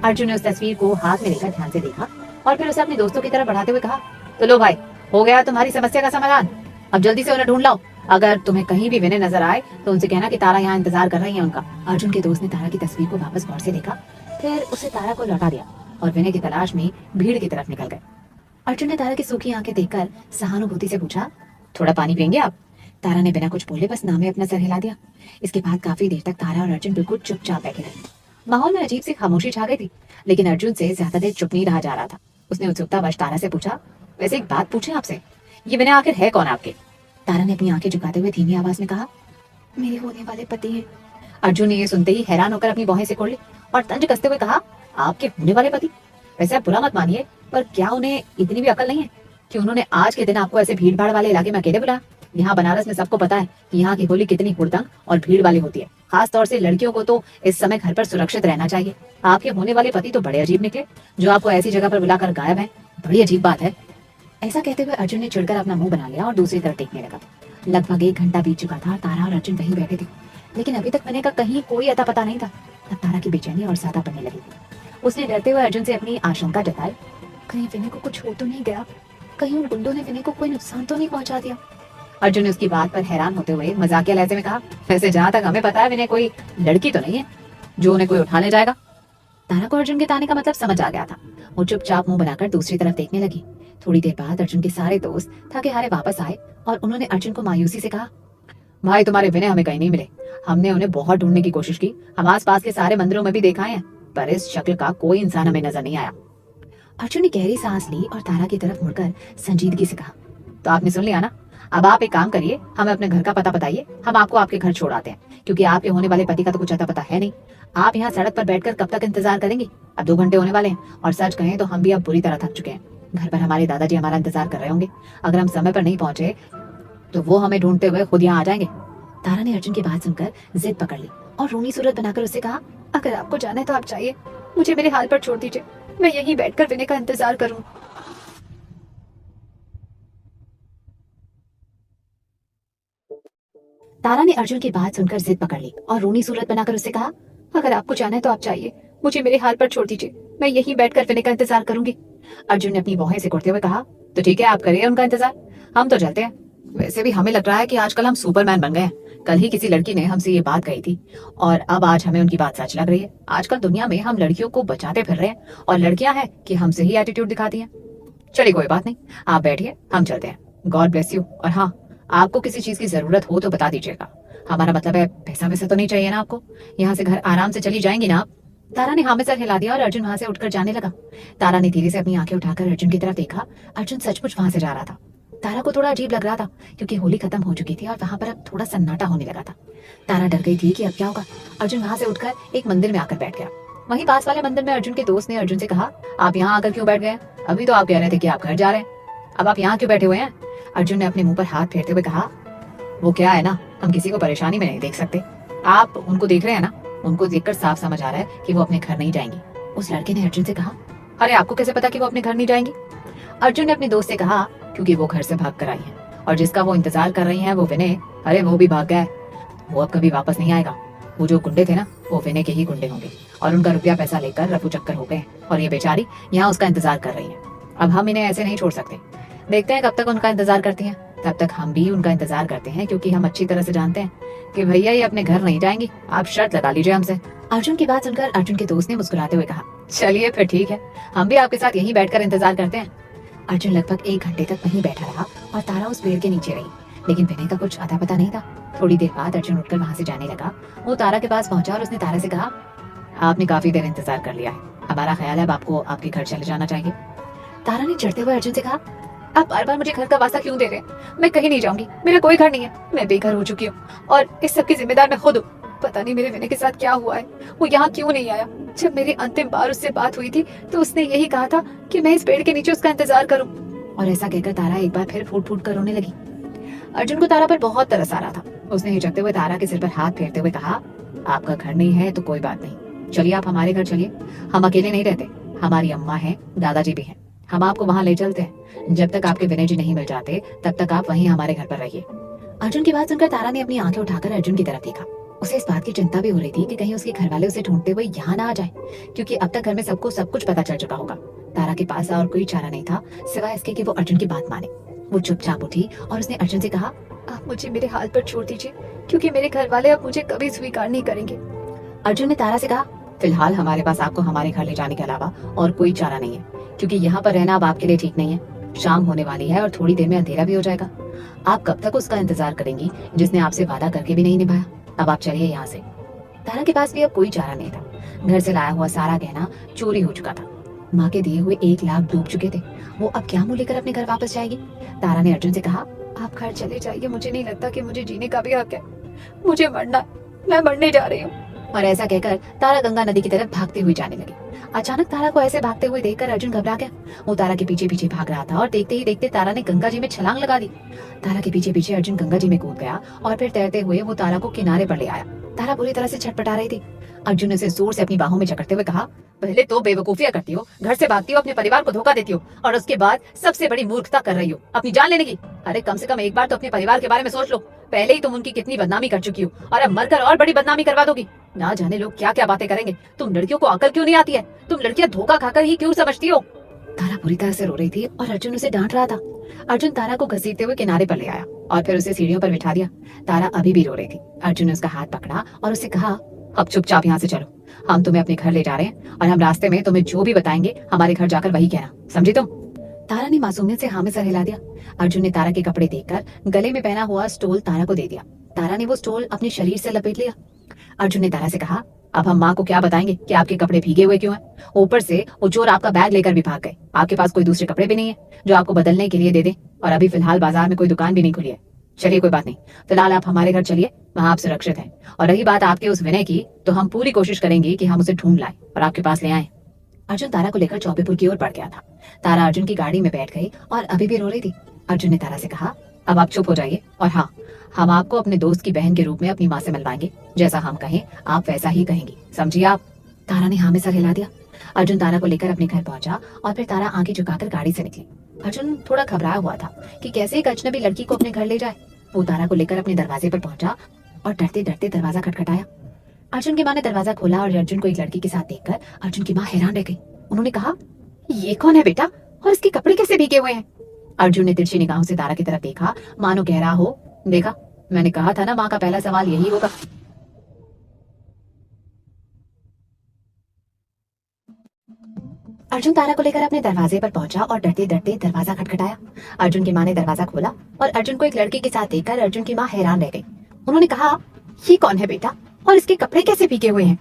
अर्जुन ने उस तस्वीर को हाथ में लेकर ध्यान से देखा और फिर उसे अपने दोस्तों की तरफ बढ़ाते हुए कहा, तो लो भाई, हो गया तुम्हारी समस्या का समाधान, अब जल्दी से उन्हें ढूंढ लाओ। अगर तुम्हें कहीं भी विनय नजर आए तो उनसे कहना कि तारा यहाँ इंतजार कर रही है उनका। अर्जुन के दोस्त ने तारा की तस्वीर को वापस गौर से देखा, फिर उसे तारा को लौटा दिया और विनय की तलाश में भीड़ की तरफ निकल गए। अर्जुन ने तारा की सूखी आंखें देखकर सहानुभूति से पूछा, थोड़ा पानी पियेंगे आप? तारा ने बिना कुछ बोले बस नामे अपना सर हिला दिया। इसके बाद काफी देर तक तारा और अर्जुन बिल्कुल चुपचाप बैठे रहे। माहौल में अजीब सी खामोशी छा गई थी, लेकिन अर्जुन से ज्यादा देर चुप नहीं रहा जा रहा था। उसने उत्सुकतावश तारा से पूछा, वैसे एक बात पूछे आपसे, ये विनय आखिर है कौन आपके? तारा ने अपनी आंखें झुकाते हुए धीमी आवाज में कहा, मेरे होने वाले पति हैं। अर्जुन ने ये सुनते ही हैरान होकर अपनी बाहें सिकोड़ ली और तंज कसते हुए कहा, आपके होने वाले पति? वैसे आप बुरा मत मानिए, पर क्या उन्हें इतनी भी अकल नहीं है कि उन्होंने आज के दिन आपको ऐसे भीड़ भाड़ वाले इलाके में अकेले बुलाया? यहाँ बनारस में सबको पता है कि यहाँ की होली कितनी हुड़दंग और भीड़ वाली होती है। खास तौर से लड़कियों को तो इस समय घर पर सुरक्षित रहना चाहिए। आपके होने वाले पति तो बड़े अजीब निकले, जो आपको ऐसी जगह पर बुलाकर गायब है। बड़ी अजीब बात है। ऐसा कहते हुए अर्जुन ने चिढ़कर अपना मुंह बना लिया और दूसरी तरफ देखने लगा। लगभग 1 घंटा बीत चुका था। तारा और अर्जुन वहीं बैठे थे, लेकिन अभी तक विनय का कहीं कोई अता पता नहीं था। तब तारा की बेचैनी और ज्यादा बढ़ने लगी। उसने डरते हुए अर्जुन से अपनी आशंका जताई, कहीं विनय को कुछ हो तो नहीं गया? कहीं उन गुंडों ने विनय को कोई नुकसान तो नहीं पहुंचा दिया? अर्जुन ने उसकी बात पर हैरान होते हुए मजाकिया लहजे में कहा, वैसे जहाँ तक हमें पता है विनय कोई लड़की तो नहीं है जो उन्हें कोई उठा ले जाएगा। तारा को अर्जुन के ताने का मतलब समझ आ गया था। वो चुपचाप मुंह बनाकर दूसरी तरफ देखने लगी। थोड़ी देर बाद अर्जुन के सारे दोस्त थके हारे वापस आए और उन्होंने अर्जुन को मायूसी से कहा, भाई तुम्हारे विनय हमें कहीं नहीं मिले। हमने उन्हें बहुत ढूंढने की कोशिश की, हम आस पास के सारे मंदिरों में भी देखा है, पर इस शक्ल का कोई इंसान हमें नजर नहीं आया। अर्जुन ने गहरी सांस ली और तारा की तरफ मुड़कर संजीदगी से कहा, तो आपने सुन लिया ना, अब आप एक काम करिए, हमें अपने घर का पता बताइए, हम आपको आपके घर छोड़ आते हैं, क्योंकि आपके होने वाले पति का तो कुछ अता पता है नहीं। आप यहाँ सड़क पर बैठकर कब तक इंतजार करेंगे? अब 2 घंटे होने वाले हैं और सच कहें तो हम भी अब बुरी तरह थक चुके हैं। घर पर हमारे दादाजी हमारा इंतजार कर रहे होंगे। अगर हम समय पर नहीं पहुंचे तो वो हमें ढूंढते हुए खुद यहाँ आ जाएंगे। तारा ने अर्जुन की बात सुनकर जिद पकड़ ली और रोनी सूरत बनाकर उससे कहा, अगर आपको जाना है तो आप जाइए, मुझे मेरे हाल पर छोड़ दीजिए, मैं यहीं बैठकर विनय का इंतजार करूं। तारा ने अर्जुन की बात सुनकर जिद पकड़ ली और रोनी सूरत बनाकर उससे कहा, अगर आपको जाना है तो आप जाइए, मुझे मेरे हाल पर छोड़ दीजिए, मैं यहीं बैठकर विनय का इंतजार करूंगी। अर्जुन ने अपनी बाहें सिकुड़ते हुए कहा, तो ठीक है, आप करिए उनका इंतजार, हम तो चलते हैं। वैसे भी हमें लग रहा है कि आजकल हम सुपरमैन बन गए हैं। कल ही किसी लड़की ने हमसे ये बात कही थी और अब आज हमें उनकी बात सच लग रही है। आजकल दुनिया में हम लड़कियों को बचाते फिर रहे हैं और लड़कियां हैं कि हमसे ही एटीट्यूड दिखाती हैं। चलिए कोई बात नहीं, आप बैठिए, हम चलते हैं। God bless you. और हाँ, आपको किसी चीज की जरूरत हो तो बता दीजिएगा। हमारा मतलब है पैसा वैसा तो नहीं चाहिए ना आपको? यहाँ से घर आराम से चली जाएंगी ना आप? तारा ने हाँ में सर हिला दिया और अर्जुन वहां से उठकर जाने लगा। तारा ने धीरे से अपनी आंखें उठाकर अर्जुन की तरफ देखा। अर्जुन सचमुच वहां से जा रहा था। तारा को थोड़ा अजीब लग रहा था क्योंकि होली खत्म हो चुकी थी और वहां पर अब थोड़ा सन्नाटा होने लगा था। तारा डर गई थी कि अब क्या होगा। अर्जुन वहां से उठकर एक मंदिर में आकर बैठ गया। वहीं पास वाले मंदिर में अर्जुन के दोस्त ने अर्जुन से कहा, आप यहाँ आकर क्यों बैठ गए? अभी तो आप कह रहे थे कि आप घर जा रहे हैं, अब आप यहाँ क्यों बैठे हुए हैं? अर्जुन ने अपने मुंह पर हाथ फेरते हुए कहा, वो क्या है ना, हम किसी को परेशानी में नहीं देख सकते। आप उनको देख रहे हैं ना, उनको देखकर साफ समझ आ रहा है कि वो अपने घर नहीं जाएंगी। उस लड़के ने अर्जुन से कहा, अरे आपको कैसे पता कि वो अपने घर नहीं जाएंगी? अर्जुन ने अपने दोस्त से कहा, क्योंकि वो घर से भाग कर आई है और जिसका वो इंतजार कर रही है वो विनय, अरे वो भी भाग गया है। वो अब कभी वापस नहीं आएगा। वो जो गुंडे थे ना, वो विनय के ही गुंडे होंगे और उनका रुपया पैसा लेकर रफू चक्कर हो गए और ये बेचारी यहाँ उसका इंतजार कर रही है। अब हम इन्हें ऐसे नहीं छोड़ सकते। देखते हैं कब तक उनका इंतजार करती हैं, तब तक हम भी उनका इंतजार करते हैं, क्योंकि हम अच्छी तरह से जानते हैं कि भैया ये अपने घर नहीं जाएंगी। आप शर्त लगा लीजिए हमसे। अर्जुन की बात सुनकर अर्जुन के दोस्त ने मुस्कुराते हुए कहा, चलिए फिर ठीक है, हम भी आपके साथ यहीं बैठकर इंतजार करते हैं। अर्जुन लगभग 1 घंटे तक वहीं बैठा रहा और तारा उस पेड़ के नीचे रही, लेकिन विनय का कुछ अता पता नहीं था। थोड़ी देर बाद अर्जुन उठकर वहां से जाने लगा। वो तारा के पास पहुंचा और उसने तारा से कहा, आपने काफी देर इंतजार कर लिया है, हमारा ख्याल है अब आपको आपके घर चले जाना चाहिए। तारा ने चिढ़ते हुए अर्जुन से कहा, आप बार बार मुझे घर का वास्ता क्यों दे रहे हैं? मैं कहीं नहीं जाऊंगी, मेरा कोई घर नहीं है, मैं बेघर हो चुकी हूँ और इस सब की जिम्मेदार मैं खुद हूँ। पता नहीं मेरे विनय के साथ क्या हुआ है, वो यहाँ क्यों नहीं आया? जब मेरी अंतिम बार उससे बात हुई थी तो उसने यही कहा था कि मैं इस पेड़ के नीचे उसका इंतजार करूँ। और ऐसा कहकर तारा एक बार फिर फूट फूट कर रोने लगी। अर्जुन को तारा पर बहुत तरस आ रहा था। उसने हिचकते हुए तारा के सिर पर हाथ फेरते हुए कहा, आपका घर नहीं है तो कोई बात नहीं, चलिए आप हमारे घर चलिए। हम अकेले नहीं रहते, हमारी अम्मा है, दादाजी भी हैं, हम आपको वहां ले चलते हैं। जब तक आपके विनय जी नहीं मिल जाते तब तक आप वहीं हमारे घर पर रहिए। अर्जुन की बात सुनकर तारा ने अपनी आंखें उठाकर अर्जुन की तरफ देखा। उसे इस बात की चिंता भी हो रही थी कि कहीं उसके घर वाले उसे ढूंढते हुए यहाँ ना आ जाए, क्योंकि अब तक घर में सबको सब कुछ पता चल चुका होगा। तारा के पास और कोई चारा नहीं था सिवाय इसके कि वो अर्जुन की बात माने। वो चुपचाप उठी और उसने अर्जुन से कहा, आप मुझे मेरे हाल पर छोड़ दीजिए, क्योंकि मेरे घर वाले अब मुझे कभी स्वीकार नहीं करेंगे। अर्जुन ने तारा से कहा, फिलहाल हमारे पास आपको हमारे घर ले जाने के अलावा और कोई चारा नहीं है, क्योंकि यहाँ पर रहना अब आपके लिए ठीक नहीं है। शाम होने वाली है और थोड़ी देर में अंधेरा भी हो जाएगा। आप कब तक उसका इंतजार करेंगी जिसने आपसे वादा करके भी नहीं निभाया? अब आप चलिए यहाँ से। तारा के पास भी अब कोई चारा नहीं था। घर से लाया हुआ सारा गहना चोरी हो चुका था। माँ के दिए हुए 1 लाख डूब चुके थे। वो अब क्या मुंह लेकर अपने घर वापस जाएगी? तारा ने अर्जुन से कहा, आप घर चले जाइए, मुझे नहीं लगता कि मुझे जीने का भी हक है। मुझे मरना, मैं मरने जा रही हूँ। और ऐसा कहकर तारा गंगा नदी की तरफ भागती हुई जाने लगी। अचानक तारा को ऐसे भागते हुए देखकर अर्जुन घबरा गया। वो तारा के पीछे पीछे भाग रहा था और देखते ही देखते तारा ने गंगा जी में छलांग लगा दी। तारा के पीछे पीछे अर्जुन गंगा जी में कूद गया और फिर तैरते हुए वो तारा को किनारे पर ले आया। तारा बुरी तरह से छटपटा रही थी। अर्जुन ने उसे जोर से अपनी बाहों में जकड़ते हुए कहा, पहले तो बेवकूफियां करती हो, घर से भागती हो, अपने परिवार को धोखा देती हो और उसके बाद सबसे बड़ी मूर्खता कर रही हो, अपनी जान लेने की। अरे कम से कम एक बार तो अपने परिवार के बारे में सोच लो। पहले ही तुम उनकी कितनी बदनामी कर चुकी हो और अब मरकर और बड़ी बदनामी करवा दोगी। ना जाने लोग क्या क्या बातें करेंगे। तुम लड़कियों को अकल क्यों नहीं आती है? तुम लड़कियां धोखा खाकर ही क्यों समझती हो? तारा पूरी तरह से रो रही थी और अर्जुन उसे डांट रहा था। अर्जुन तारा को घसीटते हुए किनारे पर ले आया और फिर उसे सीढ़ियों पर बिठा दिया। तारा अभी भी रो रही थी। अर्जुन ने उसका हाथ पकड़ा और उसे कहा, अब चुपचाप यहाँ से चलो, हम तुम्हें अपने घर ले जा रहे हैं और हम रास्ते में तुम्हें जो भी बताएंगे हमारे घर जाकर वही कहना, समझी तुम? तारा ने मासूमियत से हाँ में सर हिला दिया। अर्जुन ने तारा के कपड़े देखकर गले में पहना हुआ स्टोल तारा को दे दिया। तारा ने वो स्टोल अपने शरीर से लपेट लिया। अर्जुन ने तारा से कहा, अब हम माँ को क्या बताएंगे कि आपके कपड़े भीगे हुए क्यों हैं? ऊपर से वो चोर आपका बैग लेकर भी भाग गए। आपके पास कोई दूसरे कपड़े भी नहीं है जो आपको बदलने के लिए दे दे, और अभी फिलहाल बाजार में कोई दुकान भी नहीं खुली है। चलिए कोई बात नहीं, फिलहाल आप हमारे घर चलिए, वहाँ आप सुरक्षित हैं। और रही बात आपके उस विनय की, तो हम पूरी कोशिश करेंगे कि हम उसे ढूंढ लाएं और आपके पास ले आए। अर्जुन तारा को लेकर चौबेपुर की ओर बढ़ गया था। तारा अर्जुन की गाड़ी में बैठ गई और अभी भी रो रही थी। अर्जुन ने तारा से कहा, अब आप चुप हो जाइए और हाँ, हम आपको अपने दोस्त की बहन के रूप में अपनी माँ से मिलवाएंगे। जैसा हम कहें आप वैसा ही कहेंगी, समझिए आप? तारा ने हाँ में सर हिला दिया। अर्जुन तारा को लेकर अपने घर पहुंचा और फिर तारा आंखें झुकाकर गाड़ी से निकली। अर्जुन थोड़ा घबराया हुआ था कि कैसे एक अजनबी लड़की को अपने घर ले जाए। वो तारा को लेकर अपने दरवाजे पर पहुंचा और डरते डरते दरवाजा खटखटाया। अर्जुन की माँ ने दरवाजा खोला और अर्जुन को एक लड़की के साथ देखकर अर्जुन की माँ हैरान रह गई। उन्होंने कहा, ये कौन है बेटा और इसके कपड़े कैसे भीगे हुए हैं? अर्जुन ने तिरछी निगाहों से तारा की तरफ देखा, मानो कह रहा हो, देखा, मैंने कहा था ना, माँ का पहला सवाल यही होगा। अर्जुन तारा को लेकर अपने दरवाजे पर पहुंचा और डरते डरते दरवाजा खटखटाया। अर्जुन की माँ ने दरवाजा खोला और अर्जुन को एक लड़की के साथ देखकर अर्जुन की माँ हैरान रह गई। उन्होंने कहा, ये कौन है बेटा और इसके कपड़े कैसे भीगे हुए हैं?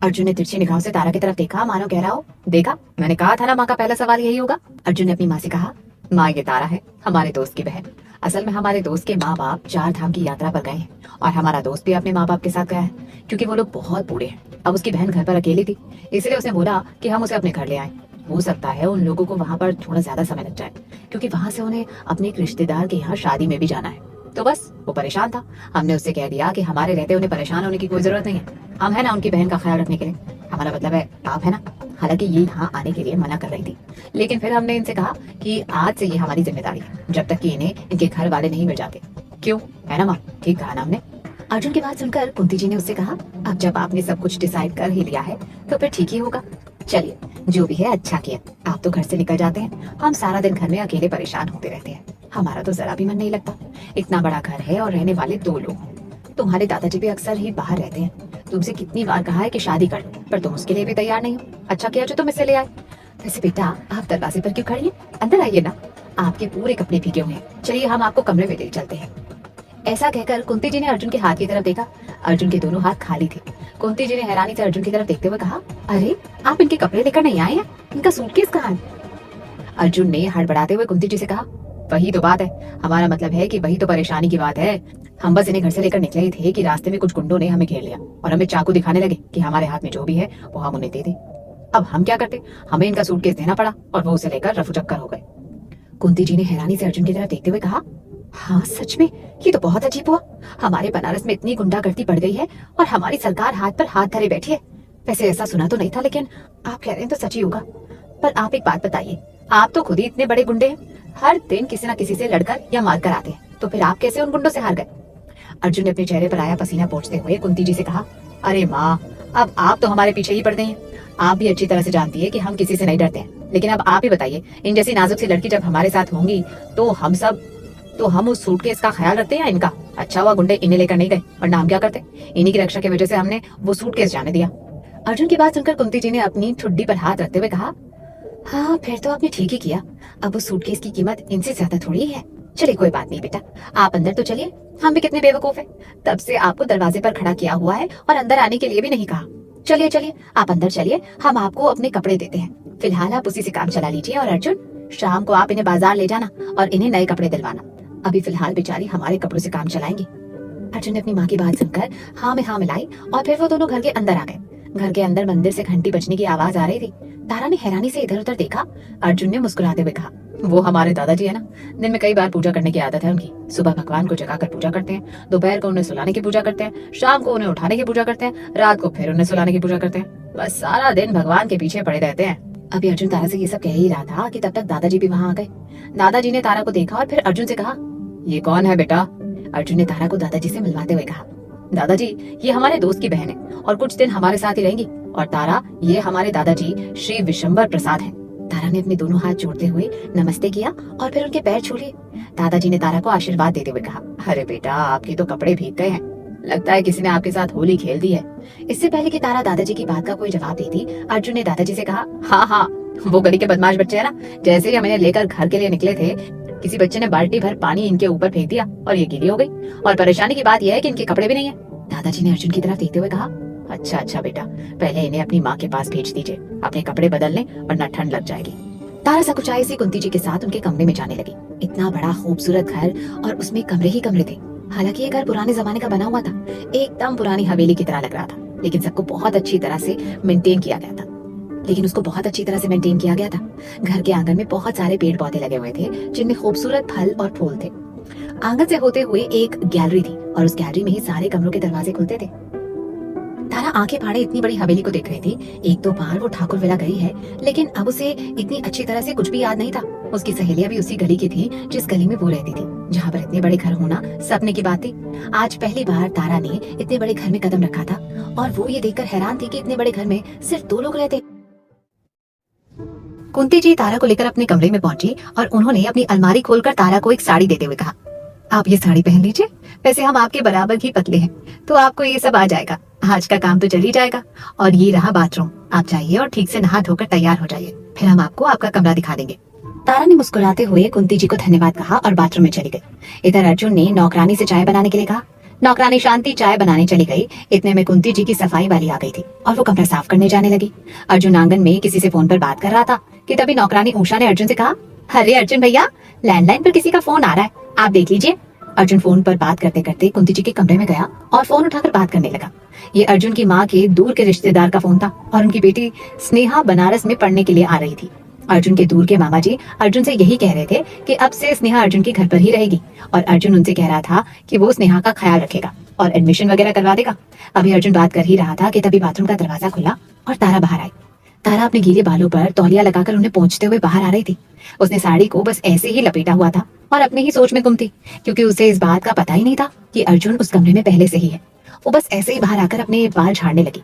अर्जुन ने तिरछी निगाहों से तारा की तरफ देखा, मानो कह रहा हो, देखा, मैंने कहा था ना, माँ का पहला सवाल यही होगा। अर्जुन ने अपनी माँ से कहा, माँ ये तारा है, हमारे दोस्त की बहन। असल में हमारे दोस्त के माँ बाप 4 धाम की यात्रा पर गए हैं और हमारा दोस्त भी अपने माँ बाप के साथ गया है, क्योंकि वो लोग बहुत बूढ़े हैं। अब उसकी बहन घर पर अकेली थी, इसलिए उसने बोला कि हम उसे अपने घर ले आए। हो सकता है उन लोगों को वहाँ पर थोड़ा ज्यादा समय लग जाए, क्योंकि वहाँ से उन्हें अपने एक रिश्तेदार के यहाँ शादी में भी जाना है। तो बस वो परेशान था। हमने उससे कह दिया कि हमारे रहते उन्हें परेशान होने की कोई जरूरत नहीं है, हम है ना उनकी बहन का ख्याल रखने के लिए। हमारा मतलब है आप है ना। हालांकि ये यहाँ आने के लिए मना कर रही थी, लेकिन फिर हमने इनसे कहा कि आज से ये हमारी जिम्मेदारी है, जब तक कि इन्हें इनके घर वाले नहीं मिल जाते। क्यों, है ना माँ? ठीक कहा ना हमने? अर्जुन की बात सुनकर कुंती जी ने उससे कहा, अब जब आपने सब कुछ डिसाइड कर ही लिया है तो फिर ठीक ही होगा। चलिए, जो भी है अच्छा किया, आप तो घर से निकल जाते हैं, हम सारा दिन घर में अकेले परेशान होते रहते हैं। हमारा तो जरा भी मन नहीं लगता। इतना बड़ा घर है और रहने वाले 2 लोग। तुम्हारे दादाजी भी अक्सर ही बाहर रहते हैं। तुमसे कितनी बार कहा है कि शादी कर लो, पर तुम उसके लिए भी तैयार नहीं हो। अच्छा किया जो तुम इससे ले आए। वैसे बेटा, आप दरवाजे पर क्यों खड़ी हैं? अंदर आइए ना, आपके पूरे कपड़े भीगे हुए हैं। चलिए हम आपको कमरे में ले चलते हैं। ऐसा कहकर कुंती जी ने अर्जुन के हाथ की तरफ देखा। अर्जुन के दोनों हाथ खाली थे। कुंती जी ने हैरानी से अर्जुन की तरफ देखते हुए कहा, अरे आप इनके कपड़े लेकर नहीं आए हैं? इनका सूटकेस कहाँ है? अर्जुन ने हड़बड़ाते हुए कुंती जी से कहा, वही तो बात है, हमारा मतलब है कि वही तो परेशानी की बात है। हम बस इन्हें घर से लेकर निकले ही थे कि रास्ते में कुछ गुंडों ने हमें घेर लिया और हमें चाकू दिखाने लगे कि हमारे हाथ में जो भी है वो हम उन्हें दे दें। अब हम क्या करते? हमें इनका सूटकेस देना पड़ा और वो उसे लेकर रफू चक्कर हो गए। कुंती जी ने हैरानी से अर्जुन की तरफ देखते हुए कहा, हाँ सच में, ये तो बहुत अजीब हुआ। हमारे बनारस में इतनी गुंडागर्दी बढ़ गई है और हमारी सरकार हाथ पर हाथ धरे बैठी है। वैसे ऐसा सुना तो नहीं था, लेकिन आप कह रहे हैं तो सच ही होगा। पर आप एक बात बताइए, आप तो खुद ही इतने बड़े गुंडे हैं, हर दिन किसी न किसी से लड़कर या मारकर आते हैं, तो फिर आप कैसे उन गुंडों से हार गए? अर्जुन ने अपने चेहरे पर आया पसीना पोंछते हुए कुंती जी से कहा, अरे माँ, अब आप तो हमारे पीछे ही पड़ गई हैं। आप भी अच्छी तरह से जानती है कि हम किसी से नहीं डरते हैं, लेकिन अब आप ही बताइए, इन जैसी नाजुक सी लड़की जब हमारे साथ होंगी तो हम उस सूटकेस का ख्याल रखते हैं या इनका? अच्छा हुआ गुंडे इन्हें लेकर नहीं गए, वरना हम क्या करते? इन्हीं की रक्षा की वजह से हमने वो सूटकेस जाने दिया। अर्जुन की बात सुनकर कुंती जी ने अपनी ठुड्डी पर हाथ रखते हुए कहा, हाँ फिर तो आपने ठीक ही किया। अब उस सूटकेस की कीमत इनसे ज्यादा थोड़ी है। चलिए कोई बात नहीं बेटा, आप अंदर तो चलिए। हम भी कितने बेवकूफ हैं, तब से आपको दरवाजे पर खड़ा किया हुआ है और अंदर आने के लिए भी नहीं कहा। चलिए चलिए, आप अंदर चलिए, हम आपको अपने कपड़े देते हैं। फिलहाल आप उसी से काम चला लीजिए और अर्जुन, शाम को आप इन्हें बाजार ले जाना और इन्हें नए कपड़े दिलवाना। अभी फिलहाल बेचारी हमारे कपड़ों से काम चलाएंगी। अर्जुन ने अपनी माँ की बात सुनकर हाँ में हाँ मिलाई और फिर वो दोनों घर के अंदर आ गए। घर के अंदर मंदिर से घंटी बजने की आवाज आ रही थी। तारा ने हैरानी से इधर उधर देखा। अर्जुन ने मुस्कुराते हुए कहा, वो हमारे दादाजी है ना, दिन में कई बार पूजा करने की आदत है उनकी। सुबह भगवान को जगाकर पूजा करते हैं, दोपहर को उन्हें सुलाने की पूजा करते हैं, शाम को उन्हें उठाने की पूजा करते हैं, रात को फिर उन्हें सुलाने की पूजा करते हैं। बस सारा दिन भगवान के पीछे पड़े रहते हैं। अभी अर्जुन तारा से ये सब कह ही रहा था कि तब तक दादाजी भी वहां आ गए। दादाजी ने तारा को देखा और फिर अर्जुन से कहा, ये कौन है बेटा? अर्जुन ने तारा को दादाजी से मिलवाते हुए कहा, दादाजी ये हमारे दोस्त की बहन है और कुछ दिन हमारे साथ ही रहेंगी। और तारा, ये हमारे दादाजी श्री विशंबर प्रसाद हैं। तारा ने अपने दोनों हाथ जोड़ते हुए नमस्ते किया और फिर उनके पैर छू लिए। दादाजी ने तारा को आशीर्वाद देते हुए कहा, अरे बेटा, आपके तो कपड़े भीग गए हैं, लगता है किसी ने आपके साथ होली खेल दी है। इससे पहले कि तारा दादाजी की बात का कोई जवाब देती, अर्जुन ने दादाजी से कहा, हाँ हाँ, वो गली के बदमाश बच्चे है ना, जैसे ही हम इन्हें लेकर घर के लिए निकले थे, किसी बच्चे ने बाल्टी भर पानी इनके ऊपर फेंक दिया और ये गीली हो गई। और परेशानी की बात यह है कि इनके कपड़े भी नहीं है। दादाजी ने अर्जुन की तरफ देखते हुए कहा, अच्छा अच्छा बेटा, पहले इन्हें अपनी माँ के पास भेज दीजिए, अपने कपड़े बदल लें वरना ठंड लग जाएगी। तारा सकुचाई से कुंती जी के साथ उनके कमरे में जाने लगी। इतना बड़ा खूबसूरत घर और उसमें कमरे ही कमरे थे। हालांकि ये घर पुराने जमाने का बना हुआ था, एकदम पुरानी हवेली की तरह लग रहा था, लेकिन सबको बहुत अच्छी तरह से मेंटेन किया गया था। घर के आंगन में बहुत सारे पेड़ पौधे लगे हुए थे, जिनमें खूबसूरत फल और फूल थे। आंगन से होते हुए एक गैलरी थी और उस गैलरी में ही सारे कमरों के दरवाजे खुलते थे। तारा आंखें फाड़े इतनी बड़ी हवेली को देख रही थी। एक दो बार वो ठाकुर विला गई है, लेकिन अब उसे इतनी अच्छी तरह से कुछ भी याद नहीं था। उसकी सहेलियां भी उसी गली की थी जिस गली में वो रहती थी, जहाँ पर इतने बड़े घर होना सपने की बात थी। आज पहली बार तारा ने इतने बड़े घर में कदम रखा था और वो ये देखकर हैरान थी कि इतने बड़े घर में सिर्फ 2 लोग रहते। कुंती जी तारा को लेकर अपने कमरे में पहुंची और उन्होंने अपनी अलमारी खोलकर तारा को एक साड़ी देते हुए कहा, आप ये साड़ी पहन लीजिए, वैसे हम आपके बराबर ही पतले हैं, तो आपको ये सब आ जाएगा। आज का काम तो चल ही जाएगा। और ये रहा बाथरूम, आप जाइए और ठीक से नहा धोकर तैयार हो जाइए, फिर हम आपको आपका कमरा दिखा देंगे। तारा ने मुस्कुराते हुए कुंती जी को धन्यवाद कहा और बाथरूम में चली गई। इधर अर्जुन ने नौकरानी से चाय बनाने के लिए कहा। नौकरानी शांति चाय बनाने चली गई। इतने में कुंती जी की सफाई वाली आ गई थी और वो कमरा साफ करने जाने लगी। अर्जुन आंगन में किसी से फोन पर बात कर रहा था कि तभी नौकरानी उषा ने अर्जुन से कहा, अरे अर्जुन भैया, लैंडलाइन पर किसी का फोन आ रहा है, आप देख लीजिए। अर्जुन फोन पर बात करते करते कुंती जी के कमरे में गया और फोन उठाकर बात करने लगा। ये अर्जुन की माँ के दूर के रिश्तेदार का फोन था और उनकी बेटी स्नेहा बनारस में पढ़ने के लिए आ रही थी। अर्जुन के दूर के मामा जी अर्जुन से यही कह रहे थे कि अब से स्नेहा अर्जुन के घर पर ही रहेगी और अर्जुन उनसे कह रहा था कि वो स्नेहा का ख्याल रखेगा और एडमिशन वगैरह करवा देगा। अभी अर्जुन बात कर ही रहा था कि तभी बाथरूम का दरवाजा खुला और तारा बाहर आई। तारा अपने गीले बालों पर तौलिया लगाकर उन्हें पहुंचते हुए बाहर आ रही थी। उसने साड़ी को बस ऐसे ही लपेटा हुआ था और अपने ही सोच में गुम थी, क्योंकि उसे इस बात का पता ही नहीं था कि अर्जुन उस कमरे में पहले से ही है। वो बस ऐसे ही बाहर आकर अपने बाल झाड़ने लगी।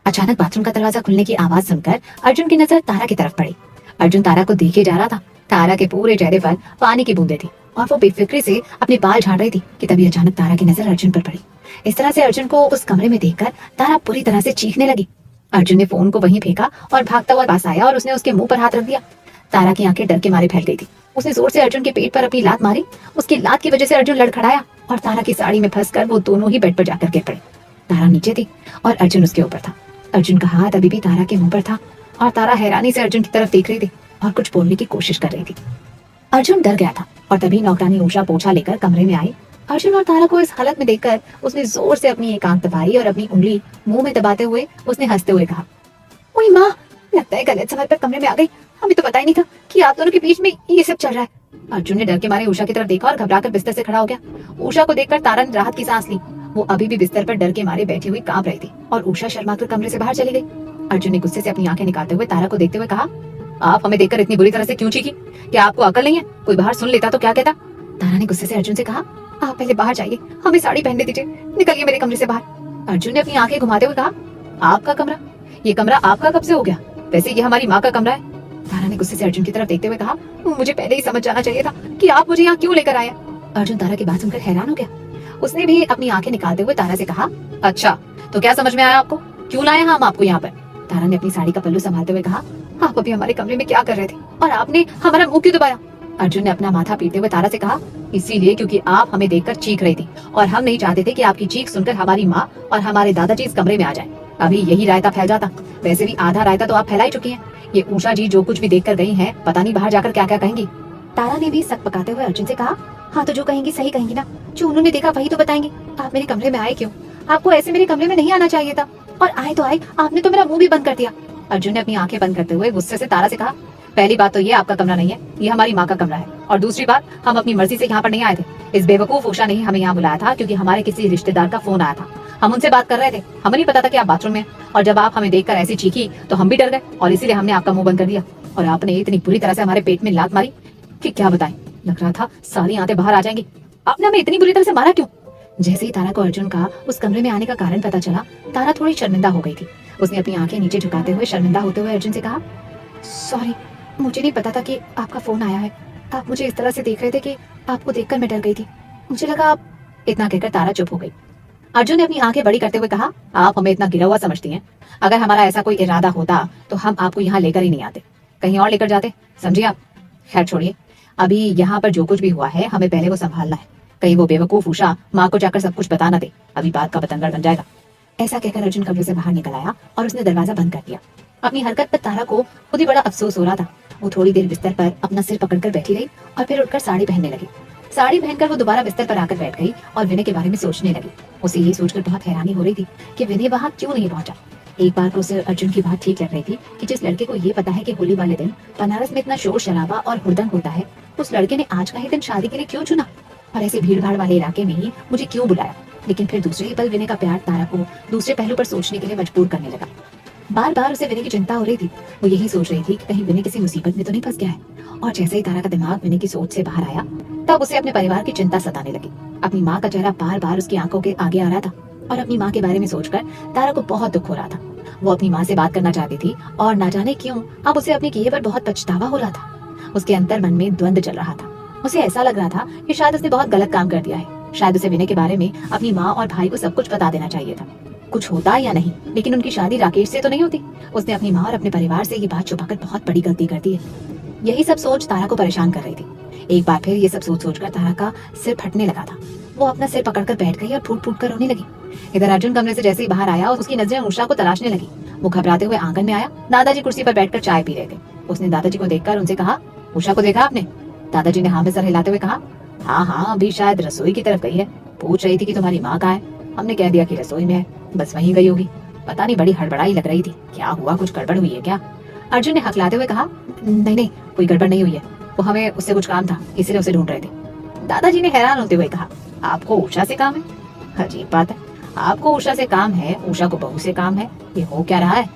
अचानक बाथरूम का दरवाजा खुलने की आवाज सुनकर अर्जुन की नजर तारा की तरफ पड़ी। अर्जुन तारा को देखे जा रहा था। तारा के पूरे चेहरे पर पानी की बूंदें थी और वो बेफिक्री से अपने बाल झाड़ रही थी कि तभी अचानक तारा की नजर अर्जुन पर पड़ी। इस तरह से अर्जुन को उस कमरे में देखकर तारा पूरी तरह से चीखने लगी। अर्जुन ने फोन को वहीं फेंका और भागता हुआ पास आया और उसने उसके मुंह पर हाथ रख दिया। तारा की आंखें डर के मारे फैल गई थी। उसने जोर से अर्जुन के पेट पर अपनी लात मारी। उसकी लात की वजह से अर्जुन लड़खड़ाया और तारा की साड़ी में फंसकर वो दोनों ही बेड पर जाकर गिर पड़े। तारा नीचे थी और अर्जुन उसके ऊपर था। अर्जुन का हाथ अभी भी तारा के मुंह पर था और तारा हैरानी से अर्जुन की तरफ देख रही थी और कुछ बोलने की कोशिश कर रही थी। अर्जुन डर गया था और तभी नौकरानी उषा पोछा लेकर कमरे में आई। अर्जुन और तारा को इस हालत में देखकर उसने जोर से अपनी एक आंख दबाई और अपनी उंगली मुंह में दबाते हुए उसने हंसते हुए कहा, ओए माँ, लगता है गलत समय पर कमरे में आ गई, हमें तो पता ही नहीं था कि आप दोनों के बीच में ये सब चल रहा है। अर्जुन ने डर के मारे उषा की तरफ देखा और घबराकर बिस्तर से खड़ा हो गया। उषा को देखकर तारा ने राहत की सांस ली। वो अभी भी बिस्तर पर डर के मारे बैठी हुई कांप रही थी और उषा शर्मा कर कमरे से बाहर चली गई। अर्जुन ने गुस्से से अपनी आंखें निकालते हुए तारा को देखते हुए कहा, आप हमें देखकर इतनी बुरी तरह से क्यों चीखी? क्या आपको अकल नहीं है? कोई बाहर सुन लेता तो क्या कहता? तारा ने गुस्से से अर्जुन से कहा, आप पहले बाहर जाइए, हमें साड़ी पहनने दीजिए, निकलिए मेरे कमरे से बाहर। अर्जुन ने अपनी आंखें घुमाते हुए कहा, आपका कमरा? ये कमरा आपका कब से हो गया? वैसे ये हमारी माँ का कमरा है। तारा ने गुस्से से अर्जुन की तरफ देखते हुए कहा, मुझे पहले ही समझ जाना चाहिए था कि आप मुझे यहाँ क्यों लेकर आए। अर्जुन तारा की बात सुनकर हैरान हो गया। उसने भी अपनी आंखें निकालते हुए तारा से कहा, अच्छा तो क्या समझ में आया आपको? क्यों लाए हम आपको यहाँ पर? तारा ने अपनी साड़ी का पल्लू संभालते हुए कहा, आप अभी हमारे कमरे में क्या कर रहे थे और आपने हमारा मुंह क्यों दबाया? अर्जुन ने अपना माथा पीटते हुए तारा से कहा, इसीलिए क्योंकि आप हमें देखकर चीख रही थी और हम नहीं चाहते थे कि आपकी चीख सुनकर हमारी माँ और हमारे दादाजी इस कमरे में आ जाएं। अभी यही रायता फैल जाता। वैसे भी आधा रायता तो आप फैला ही चुकी हैं। ये उषा जी जो कुछ भी देखकर गई हैं, पता नहीं बाहर जाकर क्या क्या कहेंगी। तारा ने भी सक पकाते हुए अर्जुन से कहा, हाँ तो जो कहेंगी सही कहेंगी ना, जो उन्होंने देखा वही तो बताएंगे। आप मेरे कमरे में आए क्यों? आपको ऐसे मेरे कमरे में नहीं आना चाहिए था, और आए तो आए, आपने तो मेरा मुंह भी बंद कर दिया। अर्जुन ने अपनी आंखें बंद करते हुए गुस्से से तारा से कहा, पहली बात तो ये आपका कमरा नहीं है, ये हमारी माँ का कमरा है, और दूसरी बात हम अपनी मर्जी से यहाँ पर नहीं आए थे। इस बेवकूफ उषा ने ही हमें यहाँ बुलाया था क्योंकि हमारे किसी रिश्तेदार का फोन आया था। हम उनसे बात कर रहे थे, हमें नहीं पता था कि आप बाथरूम में हैं, और जब आप हमें देखकर ऐसी चीखी तो हम भी डर गए और इसीलिए हमने आपका मुंह बंद कर दिया, और आपने इतनी बुरी तरह से हमारे पेट में लात मारी कि क्या बताएं, लग रहा था सारी आंतें बाहर आ जाएंगी। आपने हमें इतनी बुरी तरह से मारा क्यों? जैसे ही तारा को अर्जुन का उस कमरे में आने का कारण पता चला, तारा थोड़ी शर्मिंदा हो गई थी। उसने अपनी आंखें नीचे झुकाते हुए शर्मिंदा होते हुए अर्जुन से कहा, सॉरी, मुझे नहीं पता था कि आपका फोन आया है। आप मुझे इस तरह से देख रहे थे कि आपको देखकर मैं डर गई थी, मुझे लगा आप। इतना कहकर तारा चुप हो गई। अर्जुन ने अपनी आंखें बड़ी करते हुए कहा, आप हमें इतना गिरा हुआ समझती हैं? अगर हमारा ऐसा कोई इरादा होता तो हम आपको यहाँ लेकर ही नहीं आते, कहीं और लेकर जाते, समझिए आप। खैर छोड़िए, अभी यहाँ पर जो कुछ भी हुआ है हमें पहले वो संभालना है, कहीं वो बेवकूफ उषा माँ को जाकर सब कुछ बता न दे, अभी बात का बतंगड़ बन जाएगा। ऐसा कहकर अर्जुन कमरे से बाहर निकल आया और उसने दरवाजा बंद कर दिया। अपनी हरकत पर तारा को खुद ही बड़ा अफसोस हो रहा था। वो थोड़ी देर बिस्तर पर अपना सिर पकड़कर बैठी रही और फिर उठकर साड़ी पहनने लगी। साड़ी पहनकर वो दोबारा बिस्तर पर आकर बैठ गई और विनय के बारे में सोचने लगी। उसे ये सोचकर बहुत हैरानी हो रही थी कि विनय वहाँ क्यों नहीं पहुंचा। एक बार को उसे अर्जुन की बात ठीक लग रही थी कि जिस लड़के को ये पता है कि होली वाले दिन बनारस में इतना शोर शराबा और हुड़दंग होता है, उस लड़के ने आज का ही दिन शादी के लिए क्यों चुना और ऐसे भीड़ भाड़ वाले इलाके में ही मुझे क्यों बुलाया। लेकिन फिर दूसरे ही पल विनय का प्यार तारा को दूसरे पहलू पर सोचने के लिए मजबूर करने लगा। बार बार उसे विनय की चिंता हो रही थी। वो यही सोच रही थी कि कहीं विनय किसी मुसीबत में तो नहीं फंस गया है। और जैसे ही तारा का दिमाग विनय की सोच से बाहर आया, तब उसे अपने परिवार की चिंता सताने लगी। अपनी माँ का चेहरा बार बार उसकी आंखों के आगे आ रहा था और अपनी माँ के बारे में सोचकर तारा को बहुत दुख हो रहा था। वो अपनी माँ से बात करना चाहती थी और ना जाने क्यों अब उसे अपने किए पर बहुत पछतावा हो रहा था। उसके अंतर मन में द्वंद चल रहा था। उसे ऐसा लग रहा था कि शायद उसने बहुत गलत काम कर दिया है। शायद उसे विनय के बारे में अपनी माँ और भाई को सब कुछ बता देना चाहिए था, कुछ होता या नहीं, लेकिन उनकी शादी राकेश से तो नहीं होती। उसने अपनी माँ और अपने परिवार से ये बात छुपाकर बहुत बड़ी गलती कर दी है। यही सब सोच तारा को परेशान कर रही थी। एक बार फिर ये सब सोच सोचकर तारा का सिर फटने लगा था। वो अपना सिर पकड़कर बैठ गई और फूट फूट कर रोने लगी। इधर अर्जुन कमरे से जैसे ही बाहर आया, उसकी नजरें उषा को तलाशने लगी। वो घबराते हुए आंगन में आया। दादाजी कुर्सी पर बैठकर चाय पी रहे थे। उसने दादाजी को देखकर उनसे कहा, उषा को देखा आपने? दादाजी ने हाँ में सर हिलाते हुए कहा, हाँ हाँ, अभी शायद रसोई की तरफ गई है। पूछ रही थी कि तुम्हारी माँ कहाँ है। हमने कह दिया कि रसोई में है, बस वहीं गई होगी। पता नहीं, बड़ी हड़बड़ाई लग रही थी। क्या हुआ, कुछ गड़बड़ हुई है क्या? अर्जुन ने हकलाते हुए कहा, नहीं नहीं, कोई गड़बड़ नहीं हुई है। वो हमें उससे कुछ काम था, इसलिए उसे ढूंढ रहे थे। दादाजी ने हैरान होते हुए कहा, आपको उषा से काम है? अजीब बात है, आपको उषा से काम है, उषा को बहू से काम है, ये हो क्या रहा है?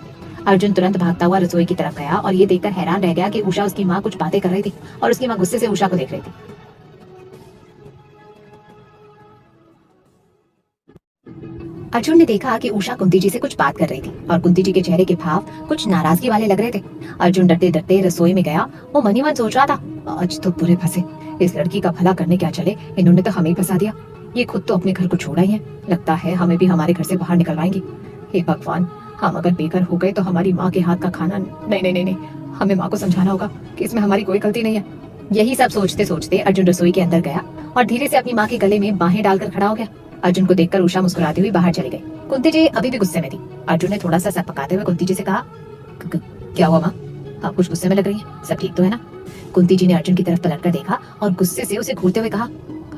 अर्जुन तुरंत भागता हुआ रसोई की तरफ गया और ये देखकर हैरान रह गया कि उषा उसकी माँ कुछ बातें कर रही थी और उसकी माँ गुस्से से उषा को देख रही थी। अर्जुन ने देखा कि उषा कुंती जी से कुछ बात कर रही थी और कुंती जी के चेहरे के भाव कुछ नाराजगी वाले लग रहे थे। अर्जुन डरते डरते रसोई में गया। वो मनी मन सोच रहा था, आज तो बुरे फंसे। इस लड़की का भला करने क्या चले, इन्होंने तो हमें ही फंसा दिया। ये खुद तो अपने घर को छोड़ा ही है, लगता है हमें भी हमारे घर से बाहर निकलवाएंगे। हे भगवान, हम अगर बेघर हो गए तो हमारी माँ के हाथ का खाना। नहीं नहीं नहीं नहीं, हमें माँ को समझाना होगा कि इसमें हमारी कोई गलती नहीं है। यही सब सोचते सोचते अर्जुन रसोई के अंदर गया और धीरे से अपनी माँ के गले में बाहें डालकर खड़ा हो गया। अर्जुन को देखकर उषा मुस्कुराती हुई बाहर चली गई। कुंती जी अभी भी गुस्से में थी। अर्जुन ने थोड़ा सा सर पकाते हुए कुंती जी से कहा, क्या हुआ माँ, आप कुछ गुस्से में लग रही हैं, सब ठीक तो है ना? कुंती जी ने अर्जुन की तरफ पलटकर देखा और गुस्से से उसे घूरते हुए कहा,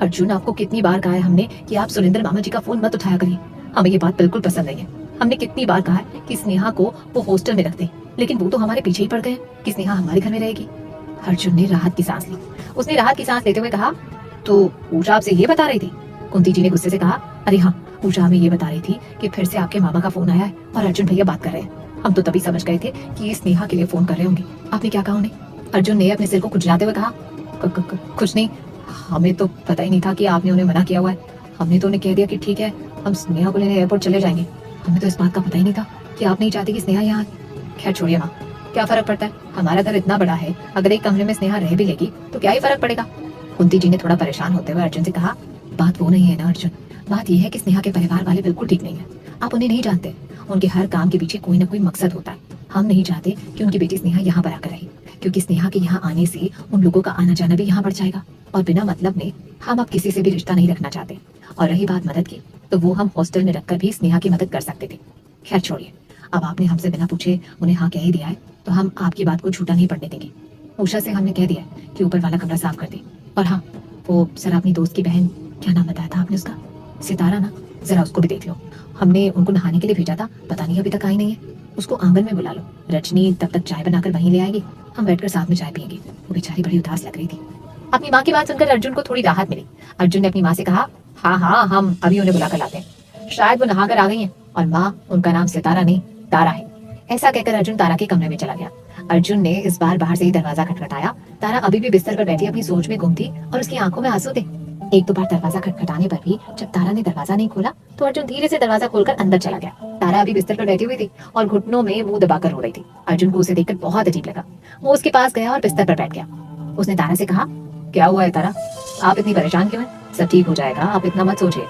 अर्जुन, आपको कितनी बार कहा है हमने कि आप सुरेंद्र मामा जी का फोन मत उठाया करिए। हमें ये बात बिल्कुल पसंद नहीं है। हमने कितनी बार कहा है कि स्नेहा को वो हॉस्टल में रख दे, लेकिन वो तो हमारे पीछे ही पड़ गए कि स्नेहा हमारे घर में रहेगी। अर्जुन ने राहत की सांस ली। उसने राहत की सांस लेते हुए कहा, तो उषा आपसे ये बता रही थी? कुंती जी ने गुस्से से कहा, अरे हाँ, उषा हमें ये बता रही थी कि फिर से आपके मामा का फोन आया है और अर्जुन भैया बात कर रहे हैं। हम तो तभी समझ गए थे कि ये स्नेहा के लिए फोन कर रहे होंगे। आपने क्या कहा उन्हें? अर्जुन ने अपने सिर को खुजलाते हुए कहा, कुछ नहीं, हमें तो पता ही नहीं था कि आपने उन्हें मना किया हुआ है। हमने तो उन्हें कह दिया कि ठीक है, हम स्नेहा को लेने एयरपोर्ट चले जाएंगे। हमें तो इस बात का पता ही नहीं था कि आप नहीं चाहती कि स्नेहा यहाँ आए। खैर छोड़िए माँ, क्या फर्क पड़ता है, हमारा घर इतना बड़ा है, अगर एक कमरे में स्नेहा रह भी लेगी तो क्या ही फर्क पड़ेगा। कुंती जी ने थोड़ा परेशान होते हुए अर्जुन से कहा, बात वो नहीं है ना अर्जुन, बात यह है कि स्नेहा के परिवार वाले बिल्कुल ठीक नहीं है। आप उन्हें नहीं जानते, उनके हर काम के पीछे कोई ना कोई मकसद होता है। हम नहीं चाहते कि उनकी बेटी स्नेहा यहाँ पर आकर रहे, क्योंकि स्नेहा के यहाँ आने से उन लोगों का आना जाना भी यहाँ बढ़ जाएगा और बिना मतलब में हम अब किसी से भी रिश्ता नहीं रखना चाहते। और रही बात मदद की, तो वो हम हॉस्टल में रखकर भी स्नेहा की मदद कर सकते थे। खैर छोड़िए, अब आपने हमसे बिना पूछे उन्हें हाँ कह ही दिया है, तो हम आपकी बात को झूठा नहीं पड़ने देंगे। उषा से हमने कह दिया कि ऊपर वाला कमरा साफ कर दे। और हाँ, वो जरा अपनी दोस्त की बहन, क्या नाम बताया था आपने उसका? सितारा ना, जरा उसको भी देख लो। हमने उनको नहाने के लिए भेजा था, पता नहीं अभी तक आई नहीं है। उसको आंगन में बुला लो, रजनी तब तक चाय बनाकर वहीं ले आएगी, हम बैठकर साथ में चाय पियेंगे। वो बेचारी बड़ी उदास लग रही थी। अपनी माँ की बात सुनकर अर्जुन को थोड़ी राहत मिली। अर्जुन ने अपनी माँ से कहा, हाँ हाँ, हम अभी उन्हें बुलाकर लाते हैं, शायद वो नहाकर आ गई हैं। और माँ, उनका नाम सितारा नहीं, तारा है। ऐसा कहकर अर्जुन तारा के कमरे में चला गया। अर्जुन ने इस बार बाहर से ही दरवाजा खटखटाया। तारा अभी भी बिस्तर पर बैठी अपनी सोच में गुम थी और उसकी आंखों में आंसू थे। एक दो बार दरवाजा खटखटाने पर भी जब तारा ने दरवाजा नहीं खोला तो अर्जुन धीरे से दरवाजा खोलकर अंदर चला गया। तारा अभी बिस्तर पर बैठी हुई थी और घुटनों में मुंह दबाकर रो रही थी। अर्जुन को उसे देखकर बहुत अजीब लगा। वो उसके पास गया और बिस्तर पर बैठ गया। उसने तारा से कहा, क्या हुआ है तारा, आप इतनी परेशान क्यों हैं? सब ठीक हो जाएगा, आप इतना मत सोचिए।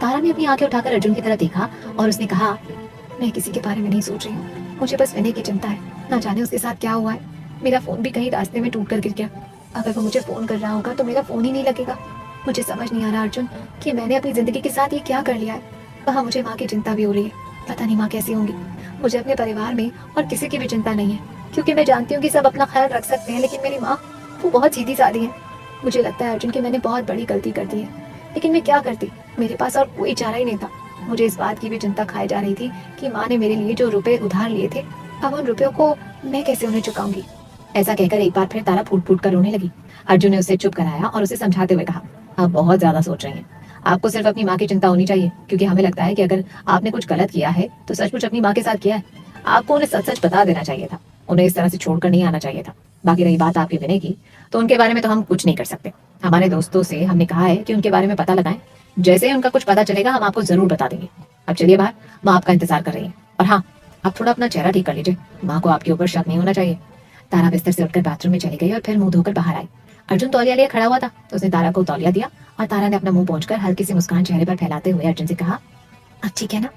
तारा ने अपनी आंखें उठाकर अर्जुन की तरफ देखा और उसने कहा, मैं किसी के बारे में नहीं सोच रही हूँ, मुझे बस विनय की चिंता है। ना जाने उसके साथ क्या हुआ है। मेरा फोन भी कहीं रास्ते में टूट कर गिर गया। अगर वो मुझे फोन कर रहा होगा तो मेरा फोन ही नहीं लगेगा। मुझे समझ नहीं आ रहा अर्जुन कि मैंने अपनी जिंदगी के साथ ये क्या कर लिया है। वहाँ मुझे माँ की चिंता भी हो रही है, पता नहीं माँ कैसी होंगी। मुझे अपने परिवार में और किसी की भी चिंता नहीं है, क्योंकि मैं जानती हूँ कि सब अपना ख्याल रख सकते हैं, लेकिन मेरी माँ, वो बहुत सीधी सादी है। मुझे लगता है अर्जुन कि मैंने बहुत बड़ी गलती कर दी है, लेकिन मैं क्या करती, मेरे पास और कोई चारा ही नहीं था। मुझे इस बात की भी चिंता खाई जा रही थी कि माँ ने मेरे लिए जो रुपए उधार लिए थे, अब उन रुपयों को मैं कैसे उन्हें चुकाऊंगी। ऐसा कहकर एक बार फिर तारा फूट फूट कर रोने लगी। अर्जुन ने उसे चुप कराया और उसे समझाते हुए कहा, आप बहुत ज्यादा सोच रही हैं। आपको सिर्फ अपनी माँ की चिंता होनी चाहिए, क्योंकि हमें लगता है कि अगर आपने कुछ गलत किया है तो सचमुच अपनी माँ के साथ किया है। आपको उन्हें सच सच बता देना चाहिए था, उन्हें इस तरह से छोड़कर नहीं आना चाहिए था। बाकी रही बात आपके विनय की, तो उनके बारे में तो हम कुछ नहीं कर सकते। हमारे दोस्तों से हमने कहा है कि उनके बारे में पता लगाएं, जैसे ही उनका कुछ पता चलेगा हम आपको जरूर बता देंगे। अब चलिए बाहर, माँ आपका इंतजार कर रही है। और हाँ, आप थोड़ा अपना चेहरा ठीक कर लीजिए, माँ को आपके ऊपर शक नहीं होना चाहिए। तारा बिस्तर से उठकर बाथरूम में चली गई और फिर मुंह धोकर बाहर आई। अर्जुन तौलिया लिए खड़ा हुआ था तो उसने तारा को तौलिया दिया और तारा ने अपना मुंह पोंछकर हल्की सी मुस्कान चेहरे पर फैलाते हुए अर्जुन से कहा, अब ठीक है ना?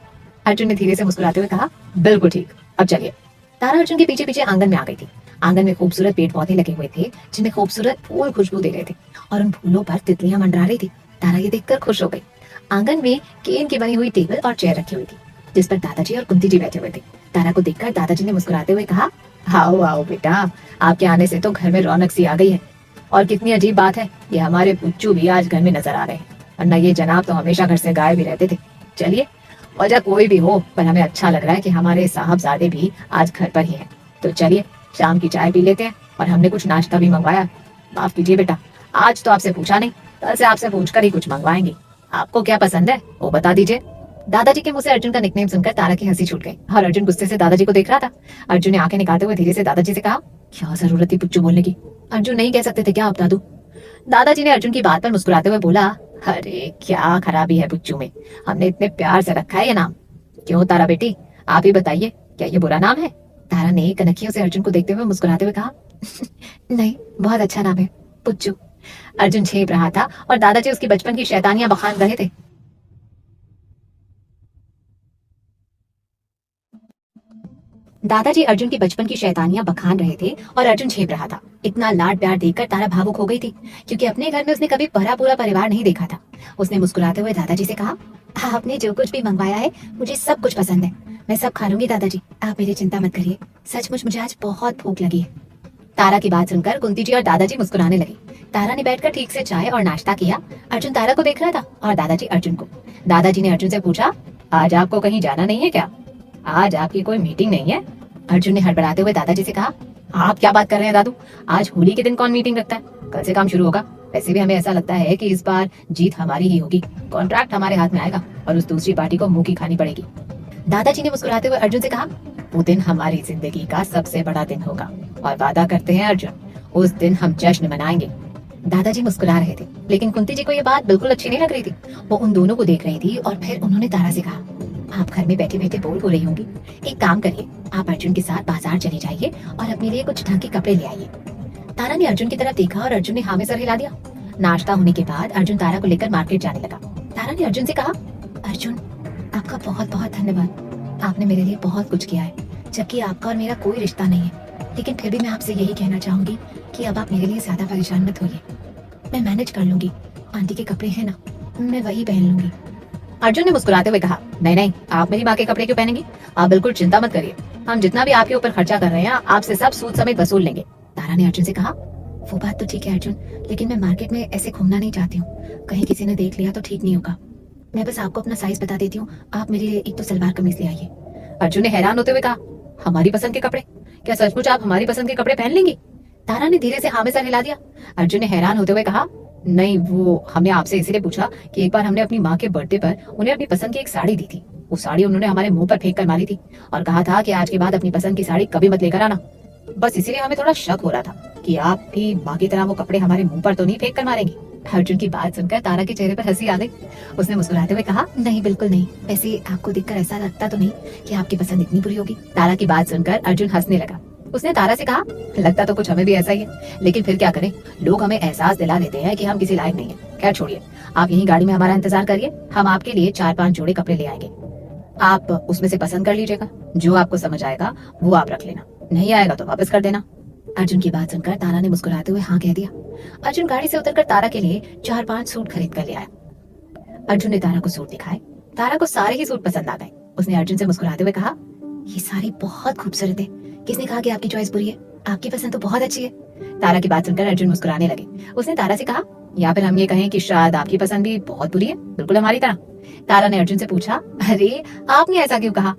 अर्जुन ने धीरे से मुस्कुराते हुए कहा, बिल्कुल ठीक, अब चलिए। तारा अर्जुन के पीछे पीछे आंगन में आ गई थी। आंगन में खूबसूरत पेड़ पौधे लगे हुए थे जिनमें खूबसूरत फूल खुशबू दे रहे थे और उन फूलों पर तितलियां मंडरा रही थी। तारा ये देखकर खुश हो गई। आंगन में केन की बनी हुई टेबल और चेयर रखी हुई थी जिस पर दादाजी और कुंती जी बैठे हुए थे। तारा को देखकर दादाजी ने मुस्कुराते हुए कहा, आओ आओ बेटा, आपके आने से तो घर में रौनक सी आ गई है। और कितनी अजीब बात है, ये हमारे पुच्चू भी आज घर में नजर आ रहे हैं, वरना ये जनाब तो हमेशा घर से गायब भी रहते थे। चलिए, वजह कोई भी हो, पर हमें अच्छा लग रहा है कि हमारे साहबजादे भी आज घर पर ही हैं। तो चलिए शाम की चाय पी लेते हैं, और हमने कुछ नाश्ता भी मंगवाया। माफ कीजिए बेटा, आज तो आपसे पूछा नहीं, कल से आपसे पूछकर ही कुछ मंगवाएंगे। आपको क्या पसंद है वो बता दीजिए। दादाजी के मुंह से अर्जुन का निकनेम सुनकर तारा की हंसी छूट गई और अर्जुन गुस्से से दादाजी को देख रहा था। अर्जुन ने आंखें निकालते हुए धीरे से दादाजी से कहा, क्या जरूरत थी पुच्चू बोलने की? अर्जुन नहीं कह सकते थे क्या आप दादू? दादाजी ने अर्जुन की बात पर मुस्कुराते हुए बोला, अरे क्या खराबी है पुच्चू में, हमने इतने प्यार से रखा है ये नाम। क्यों तारा बेटी, आप ही बताइए, क्या ये बुरा नाम है? तारा ने कनखियों से अर्जुन को देखते हुए मुस्कुराते हुए कहा, नहीं, बहुत अच्छा नाम है पुच्चू। अर्जुन छेप रहा था और दादाजी उसकी बचपन की शैतानियां बखान रहे थे। दादाजी अर्जुन की बचपन की शैतानियां बखान रहे थे और अर्जुन छेप रहा था। इतना लाड प्यार देखकर तारा भावुक हो गई थी, क्योंकि अपने घर में उसने कभी भरा पूरा परिवार नहीं देखा था। उसने मुस्कुराते हुए दादाजी से कहा, आपने जो कुछ भी मंगवाया है मुझे सब कुछ पसंद है, मैं सब खा लूंगी दादाजी, आप मेरी चिंता मत करिए, सचमुच मुझे आज बहुत भूख लगी है। तारा की बात सुनकर कुंती जी और दादाजी मुस्कुराने लगे। तारा ने बैठकर ठीक से चाय और नाश्ता किया। अर्जुन तारा को देख रहा था और दादाजी अर्जुन को। दादाजी ने अर्जुन से पूछा, आज आपको कहीं जाना नहीं है क्या? आज आपकी कोई मीटिंग नहीं है? अर्जुन ने हड़बड़ाते हुए दादाजी से कहा, आप क्या बात कर रहे हैं दादू, आज होली के दिन कौन मीटिंग रखता है? कल से काम शुरू होगा। वैसे भी हमें ऐसा लगता है कि इस बार जीत हमारी ही होगी, कॉन्ट्रैक्ट हमारे हाथ में आएगा और उस दूसरी पार्टी को मुंह की खानी पड़ेगी। दादाजी ने मुस्कुराते हुए अर्जुन से कहा, वो दिन हमारी जिंदगी का सबसे बड़ा दिन होगा और वादा करते हैं अर्जुन, उस दिन हम जश्न मनाएंगे। दादाजी मुस्कुरा रहे थे, लेकिन कुंती जी को ये बात बिल्कुल अच्छी नहीं लग रही थी। वो उन दोनों को देख रही थी और फिर उन्होंने तारा से कहा, आप घर में बैठे बैठे बोर हो रही होंगी, एक काम करिए, आप अर्जुन के साथ बाजार चले जाइए और अपने लिए कुछ ढंग के कपड़े ले आइए। तारा ने अर्जुन की तरफ देखा और अर्जुन ने हाँ में सर हिला दिया। नाश्ता होने के बाद अर्जुन तारा को लेकर मार्केट जाने लगा। तारा ने अर्जुन से कहा, अर्जुन आपका बहुत बहुत धन्यवाद, आपने मेरे लिए बहुत कुछ किया है, जबकि आपका और मेरा कोई रिश्ता नहीं है, लेकिन फिर भी मैं आपसे यही कहना चाहूंगी कि अब आप मेरे लिए ज्यादा परेशान मत होइए, मैं मैनेज कर लूंगी, आंटी के कपड़े हैं ना, मैं वही पहन लूंगी। अर्जुन ने मुस्कुराते हुए कहा, नहीं नहीं, आप मेरी माँ के कपड़े क्यों पहनेंगे? आप बिल्कुल चिंता मत करिए, हम जितना भी आपके ऊपर खर्चा कर रहे हैं आपसे सब सूद समेत वसूल लेंगे। तारा ने अर्जुन से कहा, वो बात तो ठीक है अर्जुन, लेकिन मैं मार्केट में ऐसे घूमना नहीं चाहती हूँ, कहीं किसी ने देख लिया तो ठीक नहीं होगा। मैं बस आपको अपना साइज बता देती हूँ, आप मेरे लिए एक तो सलवार कमीज ले आइए। अर्जुन ने हैरान होते हुए कहा, हमारी पसंद के कपड़े? क्या सचमुच आप हमारी पसंद के कपड़े पहन लेंगी? तारा ने धीरे से हाँ में सर हिला दिया। अर्जुन ने हैरान होते हुए कहा, नहीं, वो हमने आपसे इसीलिए पूछा कि एक बार हमने अपनी माँ के बर्थडे पर उन्हें अपनी पसंद की एक साड़ी दी थी। वो साड़ी उन्होंने हमारे मुंह पर फेंक कर मारी थी और कहा था कि आज के बाद अपनी पसंद की साड़ी कभी मत लेकर आना। बस इसीलिए हमें थोड़ा शक हो रहा था कि आप भी माँ की तरह वो कपड़े हमारे मुंह पर तो नहीं फेंक कर मारेंगी। अर्जुन की बात सुनकर तारा के चेहरे पर हंसी आ गई। उसने मुस्कुराते हुए कहा, नहीं बिल्कुल नहीं, वैसे आपको देखकर ऐसा लगता तो नहीं कि आपकी पसंद इतनी बुरी होगी। तारा की बात सुनकर अर्जुन हंसने लगा। उसने तारा से कहा, लगता तो कुछ हमें भी ऐसा ही है, लेकिन फिर क्या करें, लोग हमें एहसास दिला देते हैं कि हम किसी लायक नहीं है। खैर छोड़िए, आप यहीं गाड़ी में हमारा इंतजार करिए, हम आपके लिए 4-5 जोड़े कपड़े ले आएंगे। आप उसमें से पसंद कर लीजिएगा, जो आपको समझ आएगा वो आप रख लेना, नहीं आएगा तो वापस कर देना। अर्जुन की बात सुनकर तारा ने मुस्कुराते हुए हाँ कह दिया। अर्जुन गाड़ी से उतरकर तारा के लिए 4-5 सूट खरीद कर ले आया। अर्जुन ने तारा को सूट दिखाए। तारा को सारे ही सूट पसंद आ गए। उसने अर्जुन से मुस्कुराते हुए कहा, ये साड़ी बहुत खूबसूरत है, किसने कहा कि आपकी चॉइस बुरी है? आपकी पसंद तो बहुत अच्छी है। तारा की बात सुनकर अर्जुन मुस्कुराने लगे। उसने तारा से कहा, या फिर हम ये कहें कि शायद आपकी पसंद भी बहुत बुरी है, बिल्कुल हमारी तरह। तारा ने अर्जुन से पूछा, अरे आपने ऐसा क्यों कहा?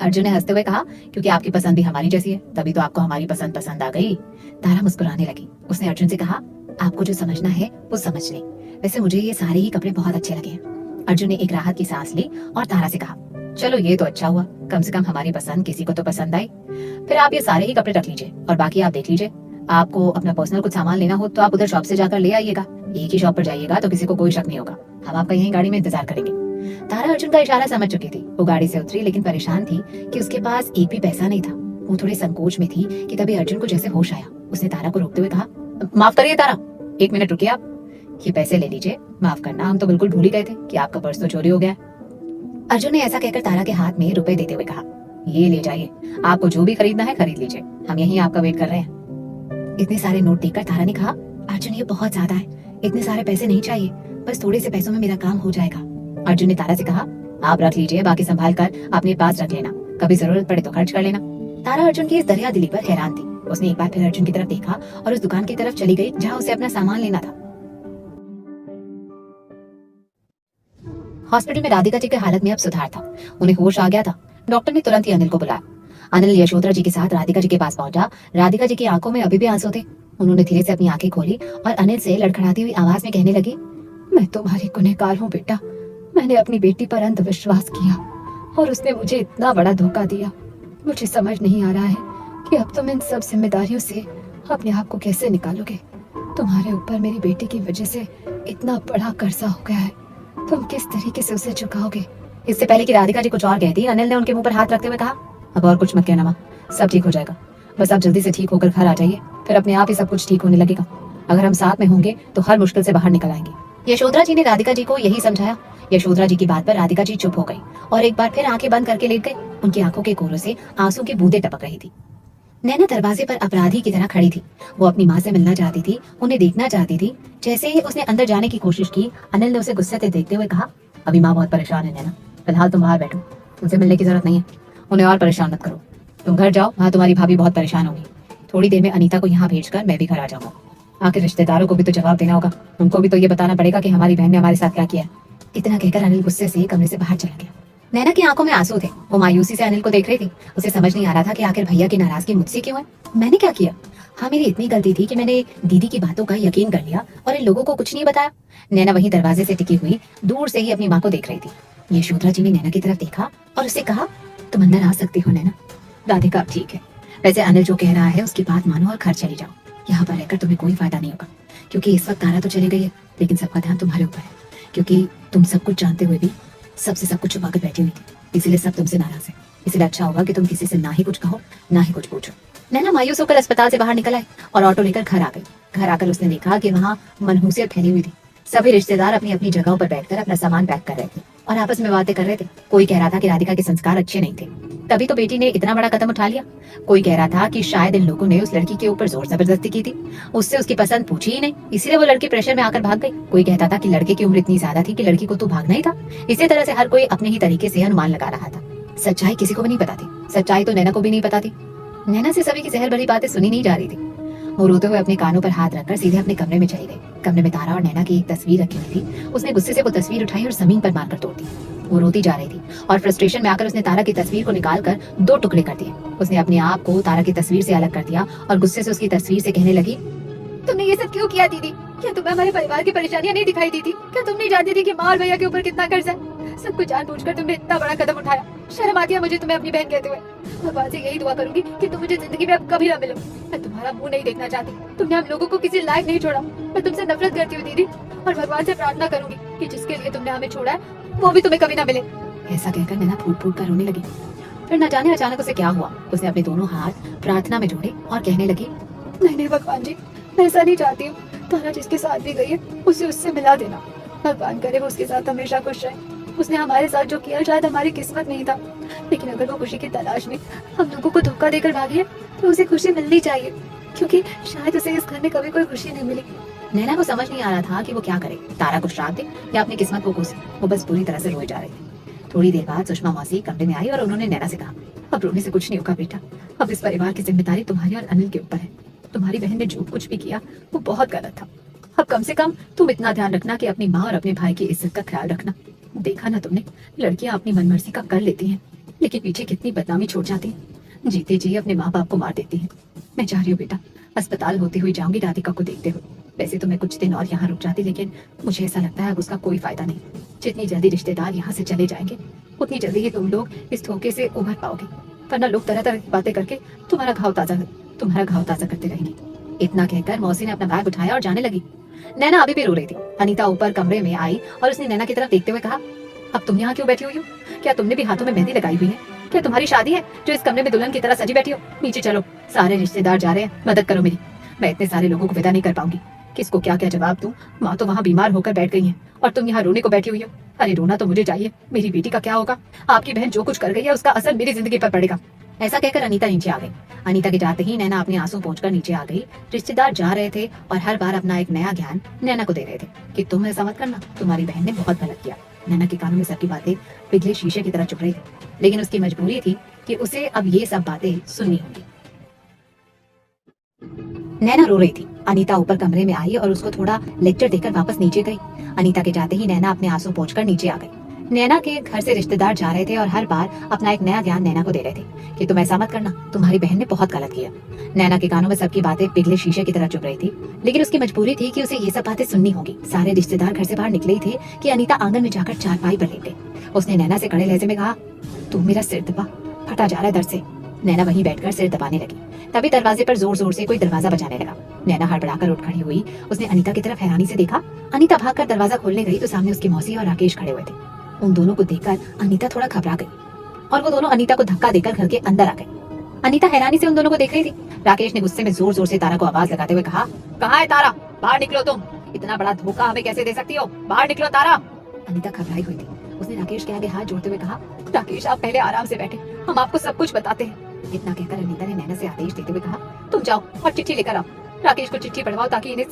अर्जुन ने हंसते हुए कहा, क्योंकि आपकी पसंद भी हमारी जैसी है, तभी तो आपको हमारी पसंद पसंद आ गई। तारा मुस्कुराने लगी। उसने अर्जुन से कहा, आपको जो समझना है वो समझ ले, वैसे मुझे ये सारे ही कपड़े बहुत अच्छे लगे हैं। अर्जुन ने एक राहत की सांस ली और तारा से कहा, चलो ये तो अच्छा हुआ, कम से कम हमारी पसंद किसी को तो पसंद आई। फिर आप ये सारे ही कपड़े रख लीजिए और बाकी आप देख लीजिए। आपको अपना पर्सनल कुछ सामान लेना हो तो आप उधर शॉप से जाकर ले आइएगा। एक ही शॉप पर जाइएगा तो किसी को कोई शक नहीं होगा। हम आपका यहीं गाड़ी में इंतजार करेंगे। तारा अर्जुन का इशारा समझ चुकी थी। वो गाड़ी से उतरी, लेकिन परेशान थी कि उसके पास एक भी पैसा नहीं था। वो थोड़े संकोच में थी कि तभी अर्जुन को जैसे होश आया। उसने तारा को रोकते हुए कहा, माफ करिए तारा, 1 मिनट रुकिए आप, ये पैसे ले लीजिए। माफ करना, हम तो बिल्कुल भूल ही गए थे कि आपका पर्स तो चोरी हो गया है। अर्जुन ने ऐसा कहकर तारा के हाथ में रुपए देते हुए कहा, ये ले जाइए, आपको जो भी खरीदना है खरीद लीजिए, हम यहीं आपका वेट कर रहे हैं। इतने सारे नोट देखकर तारा ने कहा, अर्जुन ये बहुत ज्यादा है, इतने सारे पैसे नहीं चाहिए, बस थोड़े से पैसों में मेरा काम हो जाएगा। अर्जुन ने तारा से कहा, आप रख लीजिए, बाकी संभाल कर अपने पास रख लेना, कभी जरूरत पड़े तो खर्च कर लेना। तारा अर्जुन की इस दरिया दिली पर हैरान थी। उसने एक बार फिर अर्जुन की तरफ देखा और उस दुकान की तरफ चली गई जहाँ उसे अपना सामान लेना था। हॉस्पिटल में राधिका जी की हालत में अब सुधार था। उन्हें होश आ गया था। डॉक्टर ने तुरंत ही अनिल को बुलाया। अनिल यशोधरा जी के साथ राधिका जी के पास पहुंचा। राधिका जी की आंखों में अभी भी आंसू थे। उन्होंने धीरे से अपनी आंखें खोली और अनिल से लड़खड़ाती हुई आवाज में कहने लगी, मैं तुम्हारी गुनहगार हूँ बेटा, मैंने अपनी बेटी पर अंधविश्वास किया और उसने मुझे इतना बड़ा धोखा दिया। मुझे समझ नहीं आ रहा है कि अब तुम इन सब जिम्मेदारियों से अपने आप को कैसे निकालोगे। तुम्हारे ऊपर मेरी बेटी की वजह से इतना बड़ा कर्जा हो गया है, तुम किस तरीके से उसे चुकाओगे? इससे पहले कि राधिका जी कुछ और कहती, अनिल ने उनके मुंह पर हाथ रखते हुए कहा, अब और कुछ मत कहना माँ, सब ठीक हो जाएगा, बस आप जल्दी से ठीक होकर घर आ जाइए, फिर अपने आप ही सब कुछ ठीक होने लगेगा। अगर हम साथ में होंगे तो हर मुश्किल से बाहर निकल आएंगे। यशोधरा जी ने राधिका जी को यही समझाया। यशोधरा जी की बात पर राधिका जी चुप हो गई और एक बार फिर आंखें बंद करके लेट गई। उनकी आंखों के कोरों से आंसू की बूंदें टपक रही थी। नैना दरवाजे पर अपराधी की तरह खड़ी थी। वो अपनी माँ से मिलना चाहती थी, उन्हें देखना चाहती थी। जैसे ही उसने अंदर जाने की कोशिश की, अनिल ने उसे गुस्से से देखते हुए कहा, अभी माँ बहुत परेशान है नैना, फिलहाल तुम बाहर बैठो, तुमसे मिलने की जरूरत नहीं है, उन्हें और परेशान मत करो। तुम घर जाओ, वहाँ तुम्हारी भाभी बहुत परेशान होगी। थोड़ी देर में अनीता को यहाँ भेजकर मैं भी घर आ जाऊंगा। आखिर रिश्तेदारों को भी तो जवाब देना होगा, उनको भी तो ये बताना पड़ेगा कि हमारी बहन ने हमारे साथ क्या किया है। इतना कहकर अनिल गुस्से से कमरे से बाहर चला गया। नैना की आंखों में आंसू थे। वो मायूसी से अनिल को देख रही थी। उसे समझ नहीं आ रहा था कि आखिर भैया की नाराजगी मुझसे क्यों है। मैंने क्या किया? हाँ, मेरी इतनी गलती थी कि मैंने दीदी की बातों का यकीन कर लिया और इन लोगों को कुछ नहीं बताया। नैना वहीं दरवाजे से टिकी हुई दूर से ही अपनी माँ को देख रही थी। यशोधरा जी ने नैना की तरफ देखा और उससे कहा, तुम अंदर आ सकती हो नैना। राधिका ठीक है, वैसे अनिल जो कह रहा है उसकी बात मानो और घर चली जाओ। यहाँ पर रहकर तुम्हें कोई फायदा नहीं होगा, क्योंकि इस वक्त तारा तो चली गई है, लेकिन सबका ध्यान तुम्हारे ऊपर है, क्योंकि तुम सब कुछ जानते हुए भी सबसे सब कुछ छुपा कर बैठी हुई थी, इसीलिए सब तुमसे नाराज है। इसलिए अच्छा होगा कि तुम किसी से ना ही कुछ कहो, ना ही कुछ पूछो। नैना मायूस होकर अस्पताल से बाहर निकल आई और ऑटो लेकर घर आ गई। घर आकर उसने देखा कि वहाँ मनहूसियत फैली हुई थी। सभी रिश्तेदार अपनी अपनी जगहों पर बैठकर अपना सामान पैक कर रहे थे और आपस में बातें कर रहे थे। कोई कह रहा था कि राधिका के संस्कार अच्छे नहीं थे, तभी तो बेटी ने इतना बड़ा कदम उठा लिया। कोई कह रहा था कि शायद इन लोगों ने उस लड़की के ऊपर जोर जबरदस्ती की थी, उससे उसकी पसंद पूछी ही नहीं, इसीलिए वो लड़की प्रेशर में आकर भाग गई। कोई कहता था कि लड़के की उम्र इतनी ज्यादा थी कि लड़की को तो भागना ही था। इसी तरह से हर कोई अपने ही तरीके से अनुमान लगा रहा था। सच्चाई किसी को भी नहीं पता थी। सच्चाई तो नैना को भी नहीं पता थी। नैना से सभी की जहर भरी बातें सुनी नहीं जा रही थी। वो रोते हुए अपने कानों पर हाथ रखकर सीधे अपने कमरे में चली गई। कमरे में तारा और नैना की एक तस्वीर रखी हुई थी। उसने गुस्से से वो तस्वीर उठाई और जमीन पर मारकर तोड़ दी। वो रोती जा रही थी और फ्रस्ट्रेशन में आकर उसने तारा की तस्वीर को निकालकर 2 टुकड़े कर दिए। उसने अपने आप को तारा की तस्वीर से अलग कर दिया और गुस्से से उसकी तस्वीर से कहने लगी, तुमने ये सब क्यों किया दीदी? क्या तुम्हें हमारे परिवार की परेशानियां नहीं दिखाई दी थी? क्या तुम नहीं जानती थी कि माँ और भैया के ऊपर कितना कर्ज है? सब कुछ जानबूझकर तुमने इतना बड़ा कदम उठाया। शर्म आती है मुझे तुम्हें अपनी बहन कहते हुए। भगवान से यही दुआ करूंगी कि तुम मुझे जिंदगी में अब कभी ना मिलो। मैं तुम्हारा मुंह नहीं देखना चाहती। तुमने हम लोगों को किसी लायक नहीं छोड़ा। मैं तुमसे नफरत करती हूँ दीदी, और भगवान से प्रार्थना करूंगी कि जिसके लिए तुमने हमें छोड़ा है वो भी तुम्हें कभी ना मिले। ऐसा कहकर नैना फूट फूट कर रोने लगी। फिर न जाने अचानक उसे क्या हुआ, उसने अपने दोनों हाथ प्रार्थना में जोड़े और कहने लगी, नहीं भगवान जी, मैं ऐसा नहीं चाहती हूँ। तारा जिसके साथ भी गई है उसे उससे मिला देना। भगवान करे वो उसके साथ हमेशा खुश रहे। उसने हमारे साथ जो किया शायद हमारी किस्मत नहीं था, लेकिन अगर वो खुशी की तलाश में हम लोगों को धोखा देकर भागी है तो उसे खुशी मिलनी चाहिए, क्योंकि शायद उसे इस घर में कभी कोई खुशी नहीं मिली। नैना को समझ नहीं आ रहा था कि वो क्या करे, तारा को श्राप दे या अपनी किस्मत को कोसे। वो बस पूरी तरह से रोई जा रही थी। थोड़ी देर बाद सुषमा मौसी कमरे में आई और उन्होंने नैना से कहा, अब रोने से कुछ नहीं होगा बेटा। अब इस परिवार की जिम्मेदारी तुम्हारी और अनिल के ऊपर है। तुम्हारी बहन ने जो कुछ भी किया वो बहुत गलत था। अब कम से कम तुम इतना ध्यान रखना कि अपनी माँ और अपने भाई की इज्जत का ख्याल रखना। देखा ना तुमने, लड़कियां अपनी मनमर्जी का कर लेती हैं, लेकिन पीछे कितनी बदनामी छोड़ जाती हैं। जीते जी अपने माँ बाप को मार देती हैं। मैं जा रही हूँ बेटा, अस्पताल होते हुए जाऊंगी राधिका को देखते हुए। वैसे तो मैं कुछ दिन और यहाँ रुक जाती, लेकिन मुझे ऐसा लगता है अब उसका कोई फायदा नहीं। जितनी जल्दी रिश्तेदार यहाँ से चले जाएंगे उतनी जल्दी ही तुम लोग इस धोखे से उभर पाओगे, वरना लोग तरह तरह की बातें करके तुम्हारा घाव ताजा करते रहेंगे। इतना कहकर मौसी ने अपना बैग उठाया और जाने लगी। नैना अभी भी रो रही थी। अनीता ऊपर कमरे में आई और उसने नैना की तरफ देखते हुए कहा, अब तुम यहाँ क्यों बैठी हुई हो? क्या तुमने भी हाथों में मेहंदी लगाई हुई है? क्या तुम्हारी शादी है जो इस कमरे में दुल्हन की तरह सजी बैठी हो? नीचे चलो, सारे रिश्तेदार जा रहे हैं, मदद करो मेरी। मैं इतने सारे लोगों को विदा नहीं कर पाऊंगी। किसको क्या क्या जवाब दूं? माँ तो वहाँ बीमार होकर बैठ गई है और तुम यहाँ रोने को बैठी हुई हो। अरे रोना तो मुझे चाहिए, मेरी बेटी का क्या होगा? आपकी बहन जो कुछ कर गई है उसका असर मेरी जिंदगी पर पड़ेगा। ऐसा कहकर अनीता नीचे आ गई। अनीता के जाते ही नैना अपने आंसू पोंछकर नीचे आ गई। रिश्तेदार जा रहे थे और हर बार अपना एक नया ज्ञान नैना को दे रहे थे कि तुम ऐसा मत करना, तुम्हारी बहन ने बहुत गलत किया। नैना के कानों में सबकी बातें पिघले शीशे की तरह चुभ रही थी, लेकिन उसकी मजबूरी थी कि उसे अब ये सब बातें सुननी होंगी। नैना रो रही थी। अनीता ऊपर कमरे में आई और उसको थोड़ा लेक्चर देकर वापस नीचे गई। अनीता के जाते ही नैना अपने आंसू पोंछकर नीचे आ गई। नैना के घर से रिश्तेदार जा रहे थे और हर बार अपना एक नया ज्ञान नैना को दे रहे थे कि तुम ऐसा मत करना, तुम्हारी बहन ने बहुत गलत किया। नैना के कानों में सबकी बातें पिघले शीशे की तरह चुभ रही थी, लेकिन उसकी मजबूरी थी कि उसे ये सब बातें सुननी होगी। सारे रिश्तेदार घर से बाहर निकले ही थे कि अनीता आंगन में जाकर चारपाई पर लेट गई। उसने नैना से कड़े लहजे में कहा, तू मेरा सिर दबा, फटा जा रहा है दर्द से। नैना वहीं बैठकर सिर दबाने लगी। तभी दरवाजे पर जोर जोर से कोई दरवाजा बजाने लगा। नैना हड़बड़ाकर उठ खड़ी हुई। उसने अनीता की तरफ हैरानी से देखा। अनीता भागकर दरवाजा खोलने गई तो सामने उसकी मौसी और राकेश खड़े हुए थे। उन दोनों को देखकर अनीता थोड़ा घबरा गई और वो दोनों अनीता को धक्का देकर घर के अंदर आ गई। अनीता हैरानी से उन दोनों को देख रही थी। राकेश ने गुस्से में जोर जोर से तारा को आवाज लगाते हुए कहा, कहाँ है तारा? बाहर निकलो तुम। इतना बड़ा धोखा हमें कैसे दे सकती हो? बाहर निकलो तारा। अनीता घबराई हुई थी। उसने राकेश के आगे हाथ जोड़ते हुए कहा, राकेश आप पहले आराम से बैठे, हम आपको सब कुछ बताते हैं। इतना कहकर अनीता ने नैना से आदेश देते हुए कहा, तुम जाओ और चिट्ठी लेकर आओ। राकेश को चिट्ठी पढ़वाओ ताकि इन्हें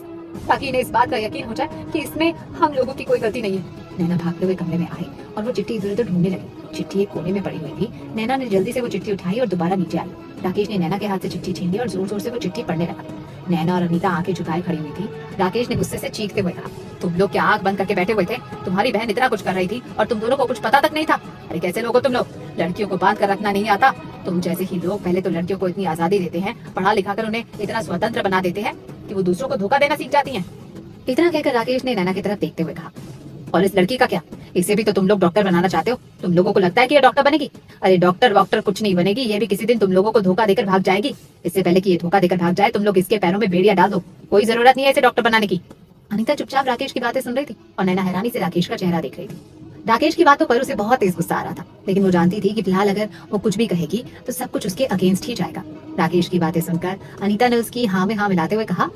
इस बात का यकीन हो जाए कि इसमें हम लोगों की कोई गलती नहीं है। नैना भागते हुए कमरे में आई और वो चिट्ठी इधर उधर ढूंढने लगी। चिट्ठी एक कोने में पड़ी हुई थी। नैना ने जल्दी से वो चिट्ठी उठाई और दोबारा नीचे आई। राकेश ने नैना के हाथ से चिट्ठी छीन ली और जोर जोर से वो चिट्ठी पढ़ने लगा। नैना और अनीता आंखें झुकाए खड़ी हुई थी। राकेश ने गुस्से से चीखते हुए कहा, तुम लोग क्या आंख बंद करके बैठे हुए थे? तुम्हारी बहन इतना कुछ कर रही थी और तुम दोनों को कुछ पता तक नहीं था? अरे कैसे लोग हो तुम लोग? लड़कियों को बांध कर रखना नहीं आता? तुम जैसे ही लोग पहले तो लड़कियों को इतनी आजादी देते हैं, पढ़ा लिखा कर उन्हें इतना स्वतंत्र बना देते हैं कि वो दूसरों को धोखा देना सीख जाती हैं। इतना कहकर राकेश ने नैना की तरफ देखते हुए कहा, और इस लड़की का क्या? इसे भी तो तुम लोग डॉक्टर बनाना चाहते हो। तुम लोगों को लगता है कि ये डॉक्टर बनेगी? अरे डॉक्टर कुछ नहीं बनेगी। ये भी किसी दिन तुम लोगों को धोखा देकर भाग जाएगी। इससे पहले कि ये धोखा देकर भाग जाए, तुम लोग इसके पैरों में बेड़ियां डाल दो। कोई जरूरत नहीं है इसे डॉक्टर बनाने की। अनीता चुपचाप राकेश की बातें सुन रही थी और नैना हैरानी से राकेश का चेहरा देख रही थी। राकेश की बातों पर उसे बहुत तेज गुस्सा आ रहा था, लेकिन वो जानती थी कि फिलहाल अगर वो कुछ भी कहेगी तो सब कुछ उसके अगेंस्ट ही जाएगा। राकेश की बातें सुनकर अनीता ने उसकी हाँ में हाँ मिलाते हुए कहा,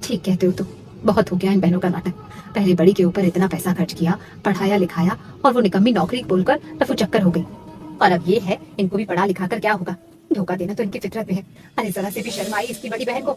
ठीक कहते हो तुम, बहुत हो गया इन बहनों का नाटक। पहले बड़ी के ऊपर इतना पैसा खर्च किया, पढ़ाया लिखाया, और वो निकम्मी नौकरी बोलकर रफू चक्कर हो गई। और अब ये है, इनको भी पढ़ा लिखा कर क्या होगा? धोखा देना तो इनकी फितरत में है। अरे जरा से भी शर्म आई इसकी बड़ी बहन को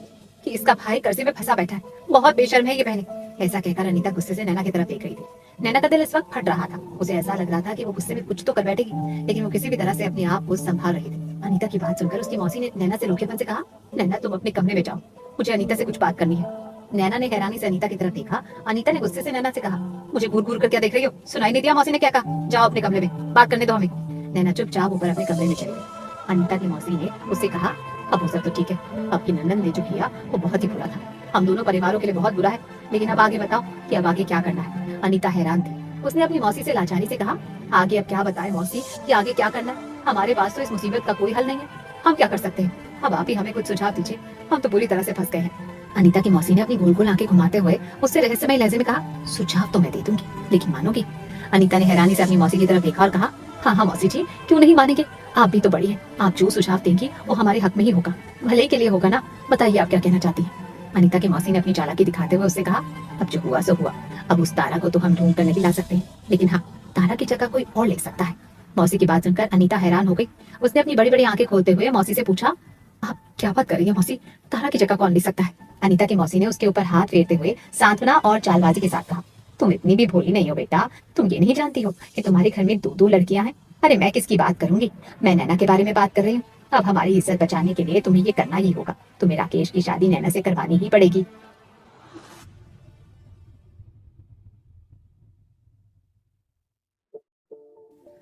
कि इसका भाई कर्जे में फंसा बैठा है। बहुत बेशर्म है ये बहनें। ऐसा कहकर अनीता गुस्से से नैना की तरफ देख रही थी। नैना का दिल इस वक्त फट रहा था। उसे ऐसा लग रहा था कि वो गुस्से में कुछ तो कर बैठेगी, लेकिन वो किसी भी तरह से अपने आप को संभाल रही थी। अनीता की बात सुनकर उसकी मौसी ने नैना से रूखेपन से कहा, नैना तुम अपने कमरे में जाओ। मुझे अनीता से कुछ बात करनी है। नैना ने हैरानी से अनीता की तरफ देखा। अनीता ने गुस्से से नैना से कहा, मुझे घूर घूर कर क्या देख रही हो? सुनाई नहीं दिया मौसी ने क्या कहा? जाओ अपने कमरे में, बात करने दो हमें। नैना चुपचाप ऊपर अपने कमरे में चली गई। अनीता की मौसी ने उससे कहा, अब वो सब तो ठीक है, आपकी ननद ने जो किया वो बहुत ही बुरा था, हम दोनों परिवारों के लिए बहुत बुरा है, लेकिन अब आगे बताओ कि अब आगे क्या करना है? अनीता हैरान थी। उसने अपनी मौसी से लाचारी से कहा, आगे अब क्या बताएं मौसी कि आगे क्या करना है? हमारे पास तो इस मुसीबत का कोई हल नहीं है, हम क्या कर सकते हैं? अब आप ही हमें कुछ सुझाव दीजिए, हम तो पूरी तरह से फंस गए हैं। अनीता की मौसी ने अपनी गोल गोल आंखें घुमाते हुए उससे रहस्यमय लहजे में कहा, सुझाव तो मैं दे दूंगी, लेकिन मानोगी? अनीता ने हैरानी से अपनी मौसी की तरफ देखा और कहा, हाँ हाँ मौसी जी, क्यों नहीं मानेंगे, आप भी तो बड़ी हैं, आप जो सुझाव देंगी वो हमारे हक में ही होगा, भले के लिए होगा ना। बताइए आप क्या कहना चाहती हैं? अनीता की मौसी ने अपनी चालाकी दिखाते हुए उससे कहा, अब जो हुआ सो हुआ, अब उस तारा को तो हम ढूंढ कर नहीं ला सकते, लेकिन हाँ, तारा की जगह कोई और ले सकता है। मौसी की बात सुनकर अनीता हैरान हो गई। उसने अपनी बड़ी बड़ी आंखें खोलते हुए मौसी से पूछा, आप क्या बात कर रही हैं मौसी, तारा की जगह कौन ले सकता है? अनीता की मौसी ने उसके ऊपर हाथ फेरते हुए सांत्वना और चालबाजी के साथ कहा, तुम इतनी भी भोली नहीं हो बेटा, तुम ये नहीं जानती हो कि तुम्हारे घर में दो दो लड़कियां हैं? अरे मैं किसकी बात करूंगी, मैं नैना के बारे में बात कर रही हूँ। अब हमारी इज्जत बचाने के लिए तुम्हें ये करना ही होगा, तुम्हें राकेश की शादी नैना से करवानी ही पड़ेगी।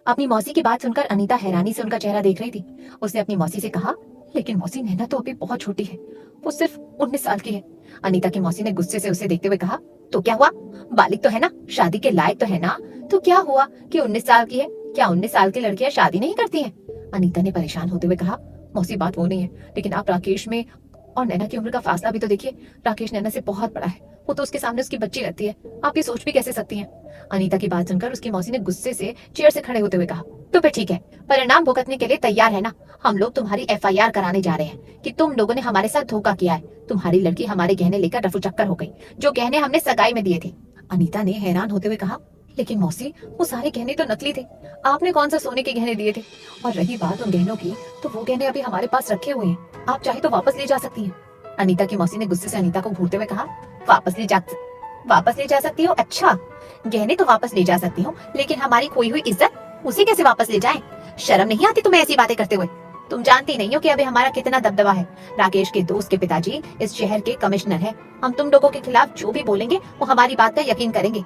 अपनी मौसी की बात सुनकर अनीता हैरानी से उनका चेहरा देख रही थी। उसने अपनी मौसी से कहा, लेकिन मौसी नैना तो अभी बहुत छोटी है, वो सिर्फ 19 साल की है। अनीता की मौसी ने गुस्से से उसे देखते हुए कहा, तो क्या हुआ, बालिग तो है ना, शादी के लायक तो है ना, तो क्या हुआ कि 19 साल की है? क्या 19 साल की लड़कियां शादी नहीं करती हैं? अनीता ने परेशान होते हुए कहा, मौसी बात वो नहीं है, लेकिन आप राकेश में और नैना की उम्र का फासला भी तो देखिए, राकेश नैना से बहुत बड़ा है, वो तो उसके सामने उसकी बच्ची लगती है, आप ये सोच भी कैसे सकती हैं? अनीता की बात सुनकर उसकी मौसी ने गुस्से से चेयर से खड़े होते हुए कहा, तो फिर ठीक है, परिणाम भुगतने के लिए तैयार है ना? हम लोग तुम्हारी एफआईआर कराने जा रहे हैं कि तुम लोगों ने हमारे साथ धोखा किया है। तुम्हारी लड़की हमारे गहने लेकर रफू चक्कर हो गई, जो गहने हमने सगाई में दिए थे। अनीता ने हैरान होते हुए कहा, लेकिन मौसी वो सारे गहने तो नकली थे, आपने कौन सा सोने के गहने दिए थे? और रही बात उन गहनों की, तो वो गहने अभी हमारे पास रखे हुए हैं, आप चाहे तो वापस ले जा सकती हैं। अनीता की मौसी ने गुस्से से अनीता को घूरते हुए कहा, वापस ले जा सकती हो? अच्छा, गहने तो वापस ले जा सकती हूँ, लेकिन हमारी खोई हुई इज्जत उसे कैसे वापस ले जाएं? शर्म नहीं आती तुम्हें ऐसी बातें करते हुए? तुम जानती नहीं हो कि अभी हमारा कितना दबदबा है। राकेश के दोस्त के पिताजी इस शहर के कमिश्नर हैं। हम तुम लोगों के खिलाफ जो भी बोलेंगे वो हमारी बात का यकीन करेंगे।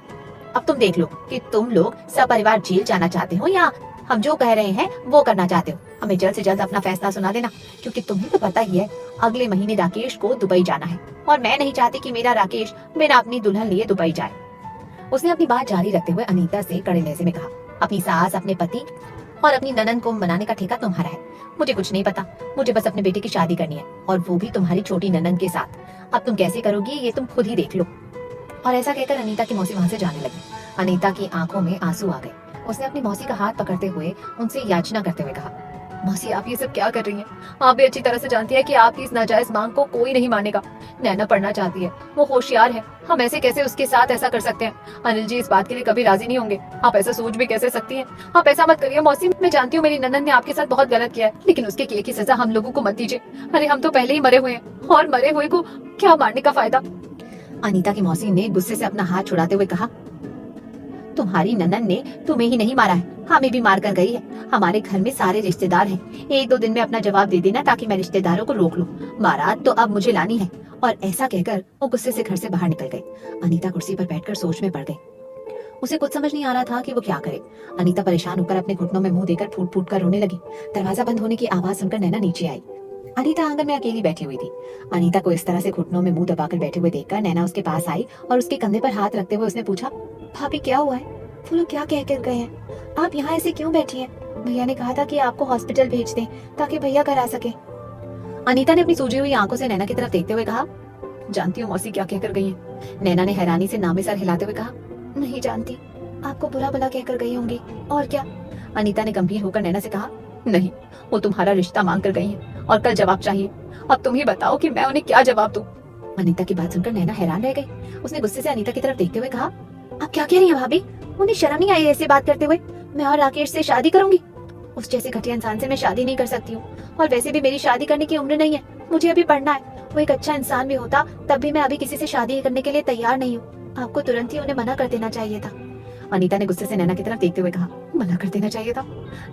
अब तुम देख लो कि तुम लोग सपरिवार जेल जाना चाहते हो या हम जो कह रहे हैं वो करना चाहते हो। हमें जल्द से जल्द अपना फैसला सुना देना, क्योंकि तुम्हें तो पता ही है अगले महीने राकेश को दुबई जाना है, और मैं नहीं चाहती कि मेरा राकेश बिना अपनी दुल्हन लिए दुबई जाए। उसने अपनी बात जारी रखते हुए अनीता से कड़े लहजे में कहा, अपनी सास, अपने पति और अपनी ननद को मनाने का ठेका तुम्हारा है, मुझे कुछ नहीं पता। मुझे बस अपने बेटे की शादी करनी है, और वो भी तुम्हारी छोटी ननद के साथ। अब तुम कैसे करोगी ये तुम खुद ही देख लो। और ऐसा कहकर अनीता की मौसी वहां से जाने लगी। अनीता की आंखों में आंसू आ गए। उसने अपनी मौसी का हाथ पकड़ते हुए उनसे याचना करते हुए कहा, मौसी आप ये सब क्या कर रही हैं? आप भी अच्छी तरह से जानती है कि आपकी इस नाजायज मांग को कोई नहीं मानेगा। नैना पढ़ना चाहती है, वो होशियार है, हम ऐसे कैसे उसके साथ ऐसा कर सकते हैं? अनिल जी इस बात के लिए कभी राजी नहीं होंगे। आप ऐसा सोच भी कैसे सकती हैं? आप ऐसा मत करिए मौसी, मैं जानती हूँ मेरी ननद ने आपके साथ बहुत गलत किया है, लेकिन उसके किए की सजा हम लोगों को मत दीजिए। अरे हम तो पहले ही मरे हुए हैं, और मरे हुए को क्या मारने का फायदा? अनीता की मौसी ने गुस्से से अपना हाथ छुड़ाते हुए कहा, तुम्हारी ननद ने तुम्हें ही नहीं मारा है, हमें भी मार कर गई है। हमारे घर में सारे रिश्तेदार हैं, एक दो दिन में अपना जवाब दे देना ताकि मैं रिश्तेदारों को रोक लूं। बारात तो अब मुझे लानी है। और ऐसा कहकर वो गुस्से से घर से बाहर निकल गई। अनीता कुर्सी पर बैठकर सोच में पड़ गई। उसे कुछ समझ नहीं आ रहा था कि वो क्या करे। अनीता परेशान होकर अपने घुटनों में मुंह देकर फूट फूट कर रोने लगी। दरवाजा बंद होने की आवाज सुनकर नैना नीचे आई। अनीता आंगन में अकेली बैठी हुई थी। अनीता को इस तरह से घुटनों में मुंह दबाकर बैठे हुए देखकर नैना उसके पास आई और उसके कंधे पर हाथ रखते हुए उसने पूछा, भाभी क्या हुआ है? वो लोग क्या कह कर गए हैं? आप यहाँ ऐसे क्यों बैठी हैं? भैया ने कहा था कि आपको हॉस्पिटल भेज दें ताकि भैया घर आ सके। अनीता ने अपनी सूजी हुई आंखों से नैना की तरफ देखते हुए कहा, जानती हूँ मौसी क्या कहकर गई है? नैना ने हैरानी से नामे सर हिलाते हुए कहा, नहीं जानती, आपको बुरा भला कहकर गई होंगी, और क्या? अनीता ने गंभीर होकर नैना से कहा, नहीं, वो तुम्हारा रिश्ता मांग कर गई है और कल जवाब चाहिए। अब तुम ही बताओ कि मैं उन्हें क्या जवाब दूं? अनीता की बात सुनकर नैना हैरान रह गई। उसने गुस्से से अनीता की तरफ देखते हुए कहा, आप क्या कह रही हैं भाभी? उन्हें शर्म नहीं आई ऐसे बात करते हुए? मैं और राकेश से शादी करूंगी? उस जैसे घटिया इंसान से मैं शादी नहीं कर सकती हूँ, और वैसे भी मेरी शादी करने की उम्र नहीं है, मुझे अभी पढ़ना है। वो एक अच्छा इंसान भी होता तब भी मैं अभी किसी से शादी करने के लिए तैयार नहीं हूँ। आपको तुरंत ही उन्हें मना कर देना चाहिए था। अनीता ने गुस्से से नैना की तरफ देखते हुए कहा, मना कर देना चाहिए था?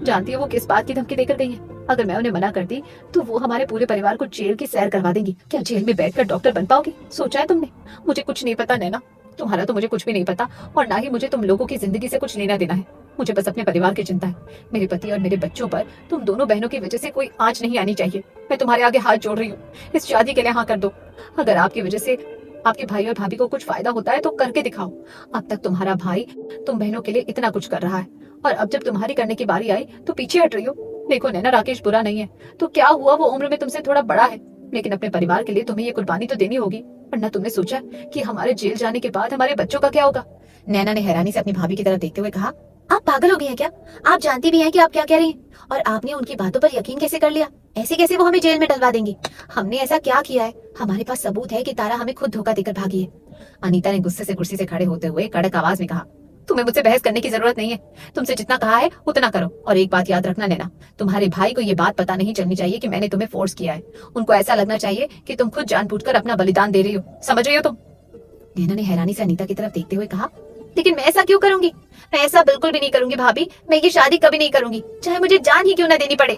जानती है वो किस बात की धमकी देकर गई है? अगर मैं उन्हें मना करती तो वो हमारे पूरे परिवार को जेल की सैर करवा देंगी। क्या जेल में बैठकर डॉक्टर बन पाओगी? सोचा है तुमने? मुझे कुछ नहीं पता नैना, तुम्हारा तो मुझे कुछ भी नहीं पता, और ना ही मुझे तुम लोगों की जिंदगी से कुछ लेना देना है। मुझे बस अपने परिवार की चिंता है। मेरे पति और मेरे बच्चों पर तुम दोनों बहनों की वजह से कोई आंच नहीं आनी चाहिए। मैं तुम्हारे आगे हाथ जोड़ रही हूँ, इस शादी के लिए हाँ कर दो। अगर आपकी वजह से आपके भाई और भाभी को कुछ फायदा होता है तो करके दिखाओ। अब तक तुम्हारा भाई तुम बहनों के लिए इतना कुछ कर रहा है, और अब जब तुम्हारी करने की बारी आई तो पीछे हट रही हो। देखो नैना, राकेश बुरा नहीं है, तो क्या हुआ, वो उम्र में तुमसे थोड़ा बड़ा है, लेकिन अपने परिवार के लिए तुम्हें ये कुर्बानी तो देनी होगी। वरना तुमने सोचा कि हमारे जेल जाने के बाद हमारे बच्चों का क्या होगा? नैना ने हैरानी से अपनी भाभी की तरफ देखते हुए कहा, आप पागल हो गई हैं क्या? आप जानती भी हैं कि आप क्या कह रही हैं, और आपने उनकी बातों पर यकीन कैसे कर लिया? ऐसे कैसे वो हमें जेल में डलवा देंगी? हमने ऐसा क्या किया है? हमारे पास सबूत है कि तारा हमें खुद धोखा देकर भागी है। अनीता ने गुस्से से कुर्सी से खड़े होते हुए कड़क आवाज में कहा, तुम्हें मुझसे बहस करने की जरूरत नहीं है। तुमसे जितना कहा है उतना करो, और एक बात याद रखना नैना, तुम्हारे भाई को ये बात पता नहीं चलनी चाहिए कि मैंने तुम्हें फोर्स किया है। उनको ऐसा लगना चाहिए कि तुम खुद जानबूझकर अपना बलिदान दे रही हो। समझ रही हो तुम? नैना ने हैरानी से अनीता की तरफ देखते हुए कहा, लेकिन मैं ऐसा क्यों करूंगी? मैं ऐसा बिल्कुल भी नहीं करूंगी भाभी। मैं ये शादी कभी नहीं करूंगी, चाहे मुझे जान ही क्यों ना देनी पड़े।